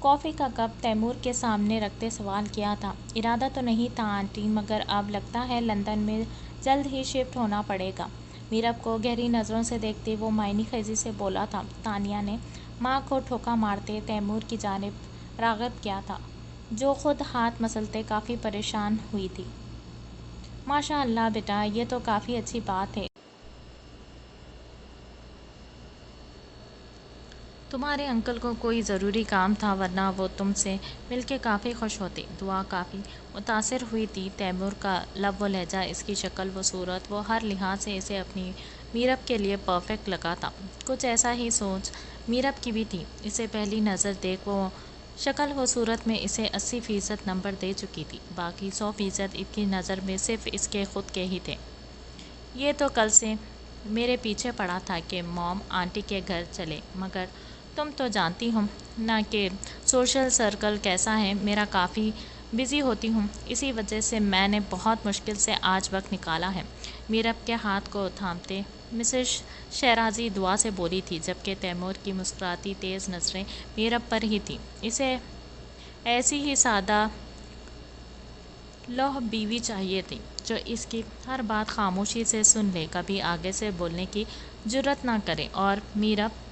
کافی کا کپ تیمور کے سامنے رکھتے سوال کیا تھا، ارادہ تو نہیں تھا آنٹی، مگر اب لگتا ہے لندن میں جلد ہی شفٹ ہونا پڑے گا۔ میرب کو گہری نظروں سے دیکھتے وہ معنی خیزی سے بولا تھا۔ تانیہ نے ماں کو ٹھوکا مارتے تیمور کی جانب راغب کیا تھا، جو خود ہاتھ مسلتے کافی پریشان ہوئی تھی۔ ماشاء اللہ بیٹا، یہ تو کافی اچھی بات ہے۔ تمہارے انکل کو کوئی ضروری کام تھا، ورنہ وہ تم سے مل کے کافی خوش ہوتے۔ دعا کافی متاثر ہوئی تھی۔ تیمور کا لب و لہجہ، اس کی شکل و صورت، وہ ہر لحاظ سے اسے اپنی میرب کے لیے پرفیکٹ لگا تھا۔ کچھ ایسا ہی سوچ میرب کی بھی تھی۔ اسے پہلی نظر دیکھ وہ شکل و صورت میں اسے 80% نمبر دے چکی تھی، باقی 100% اس کی نظر میں صرف اس کے خود کے ہی تھے۔ یہ تو کل سے میرے پیچھے پڑا تھا کہ موم آنٹی کے گھر چلے، مگر تم تو جانتی ہو نا کہ سوشل سرکل کیسا ہے، میرا کافی بزی ہوتی ہوں، اسی وجہ سے میں نے بہت مشکل سے آج وقت نکالا ہے۔ میرب کے ہاتھ کو تھامتے مسز شیرازی دعا سے بولی تھی، جبکہ تیمور کی مسکراتی تیز نظریں میرب پر ہی تھیں۔ اسے ایسی ہی سادہ لوح بیوی چاہیے تھی، جو اس کی ہر بات خاموشی سے سن لے، کبھی آگے سے بولنے کی جرأت نہ کرے، اور میرب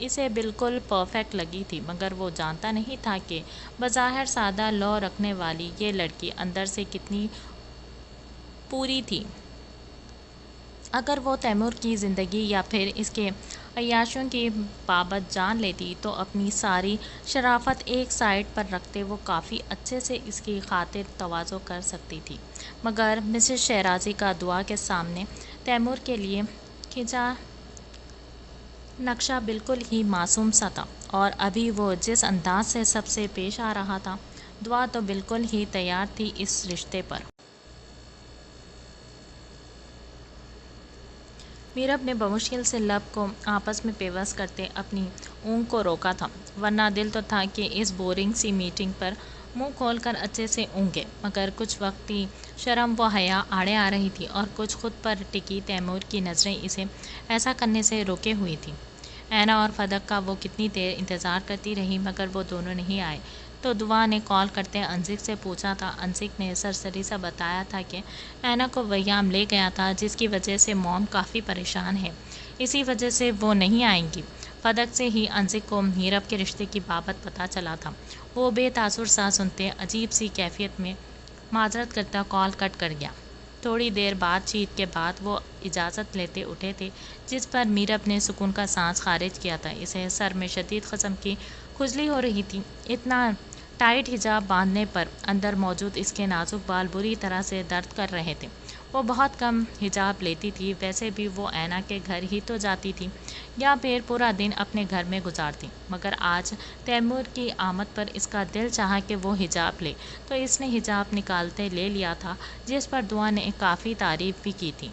اسے بالکل پرفیکٹ لگی تھی، مگر وہ جانتا نہیں تھا کہ بظاہر سادہ لوح رکھنے والی یہ لڑکی اندر سے کتنی پوری تھی۔ اگر وہ تیمور کی زندگی یا پھر اس کے عیاشیوں کی بابت جان لیتی تو اپنی ساری شرافت ایک سائڈ پر رکھتے وہ کافی اچھے سے اس کی خاطر تواضع کر سکتی تھی، مگر مسز شیرازی کا دعا کے سامنے تیمور کے لیے کھینچا نقشہ بالکل ہی معصوم سا تھا، اور ابھی وہ جس انداز سے سب سے پیش آ رہا تھا، دعا تو بالکل ہی تیار تھی اس رشتے پر۔ میرب نے بمشکل سے لب کو آپس میں پیوست کرتے اپنی اونگ کو روکا تھا، ورنہ دل تو تھا کہ اس بورنگ سی میٹنگ پر منہ کھول کر اچھے سے اونگے، مگر کچھ وقتی شرم و حیا آڑے آ رہی تھی، اور کچھ خود پر ٹکی تیمور کی نظریں اسے ایسا کرنے سے روکے ہوئی تھیں۔ اینا اور فدق کا وہ کتنی دیر انتظار کرتی رہی، مگر وہ دونوں نہیں آئے، تو دعا نے کال کرتے انزک سے پوچھا تھا۔ انزک نے سرسری سا بتایا تھا کہ اینا کو ویام لے گیا تھا، جس کی وجہ سے موم کافی پریشان ہے، اسی وجہ سے وہ نہیں آئیں گی۔ فدق سے ہی انزک کو میرب کے رشتے کی بابت پتہ چلا تھا۔ وہ بے تاثر سا سنتے عجیب سی کیفیت میں معذرت کرتا کال کٹ کر گیا۔ تھوڑی دیر بات چیت کے بعد وہ اجازت لیتے اٹھے تھے، جس پر میرب نے سکون کا سانس خارج کیا تھا۔ اسے سر میں شدید قسم کی کھجلی ہو رہی تھی، اتنا ٹائٹ حجاب باندھنے پر اندر موجود اس کے نازک بال بری طرح سے درد کر رہے تھے۔ وہ بہت کم حجاب لیتی تھی، ویسے بھی وہ اینا کے گھر ہی تو جاتی تھی، یا پھر پورا دن اپنے گھر میں گزارتی، مگر آج تیمور کی آمد پر اس کا دل چاہا کہ وہ حجاب لے، تو اس نے حجاب نکالتے لے لیا تھا، جس پر دعا نے کافی تعریف بھی کی تھی۔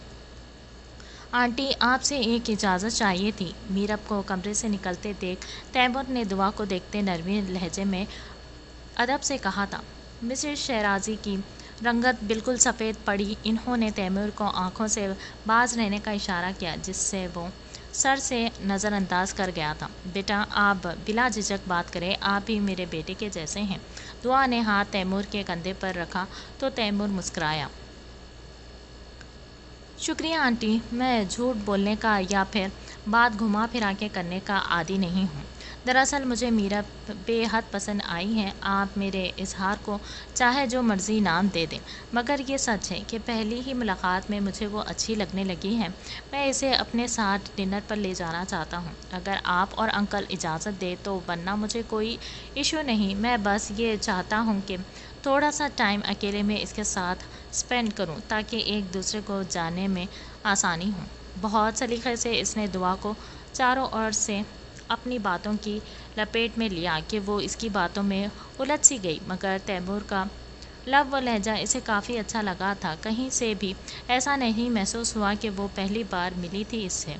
آنٹی، آپ سے ایک اجازت چاہیے تھی۔ میرب کو کمرے سے نکلتے دیکھ تیمور نے دعا کو دیکھتے نرمی لہجے میں ادب سے کہا تھا۔ مسز شیرازی کی رنگت بالکل سفید پڑی، انہوں نے تیمور کو آنکھوں سے باز رہنے کا اشارہ کیا، جس سے وہ سر سے نظر انداز کر گیا تھا۔ بیٹا، آپ بلا جھجک بات کریں، آپ بھی میرے بیٹے کے جیسے ہیں۔ دعا نے ہاتھ تیمور کے کندھے پر رکھا تو تیمور مسکرایا۔ شکریہ آنٹی، میں جھوٹ بولنے کا یا پھر بات گھما پھرا کے کرنے کا عادی نہیں ہوں۔ دراصل مجھے میرب بے حد پسند آئی ہے، آپ میرے اظہار کو چاہے جو مرضی نام دے دیں، مگر یہ سچ ہے کہ پہلی ہی ملاقات میں مجھے وہ اچھی لگنے لگی ہے۔ میں اسے اپنے ساتھ ڈنر پر لے جانا چاہتا ہوں، اگر آپ اور انکل اجازت دیں تو، ورنہ مجھے کوئی ایشو نہیں، میں بس یہ چاہتا ہوں کہ تھوڑا سا ٹائم اکیلے میں اس کے ساتھ اسپینڈ کروں، تاکہ ایک دوسرے کو جاننے میں آسانی ہو۔ بہت سلیقے سے اس نے دعا کو چاروں اور سے اپنی باتوں کی لپیٹ میں لیا کہ وہ اس کی باتوں میں الجھ سی گئی، مگر تیمور کا لب و لہجہ اسے کافی اچھا لگا تھا۔ کہیں سے بھی ایسا نہیں محسوس ہوا کہ وہ پہلی بار ملی تھی اس سے۔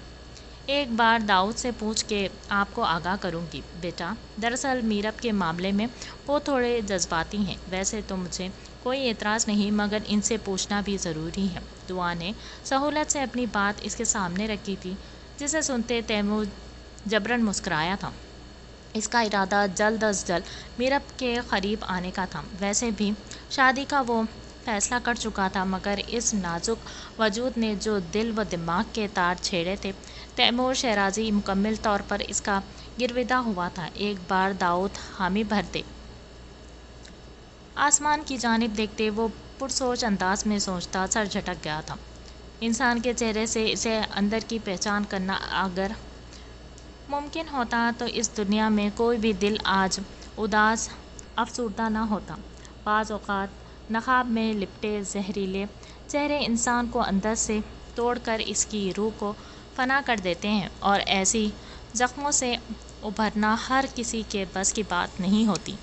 ایک بار داؤد سے پوچھ کے آپ کو آگاہ کروں گی بیٹا، دراصل میرب کے معاملے میں وہ تھوڑے جذباتی ہیں۔ ویسے تو مجھے کوئی اعتراض نہیں، مگر ان سے پوچھنا بھی ضروری ہے۔ دعا نے سہولت سے اپنی بات اس کے سامنے رکھی تھی، جسے سنتے تیمور جبراً مسکرایا تھا۔ اس کا ارادہ جلد از جلد میرب کے قریب آنے کا تھا۔ ویسے بھی شادی کا وہ فیصلہ کر چکا تھا، مگر اس نازک وجود نے جو دل و دماغ کے تار چھیڑے تھے، تیمور شیرازی مکمل طور پر اس کا گرویدہ ہوا تھا۔ ایک بار داؤد حامی بھر دے آسمان کی جانب دیکھتے وہ پرسوچ انداز میں سوچتا، سر جھٹک گیا تھا۔ انسان کے چہرے سے اسے اندر کی پہچان کرنا اگر ممکن ہوتا تو اس دنیا میں کوئی بھی دل آج اداس افسردہ نہ ہوتا۔ بعض اوقات نقاب میں لپٹے زہریلے چہرے انسان کو اندر سے توڑ کر اس کی روح کو فنا کر دیتے ہیں، اور ایسی زخموں سے ابھرنا ہر کسی کے بس کی بات نہیں ہوتی۔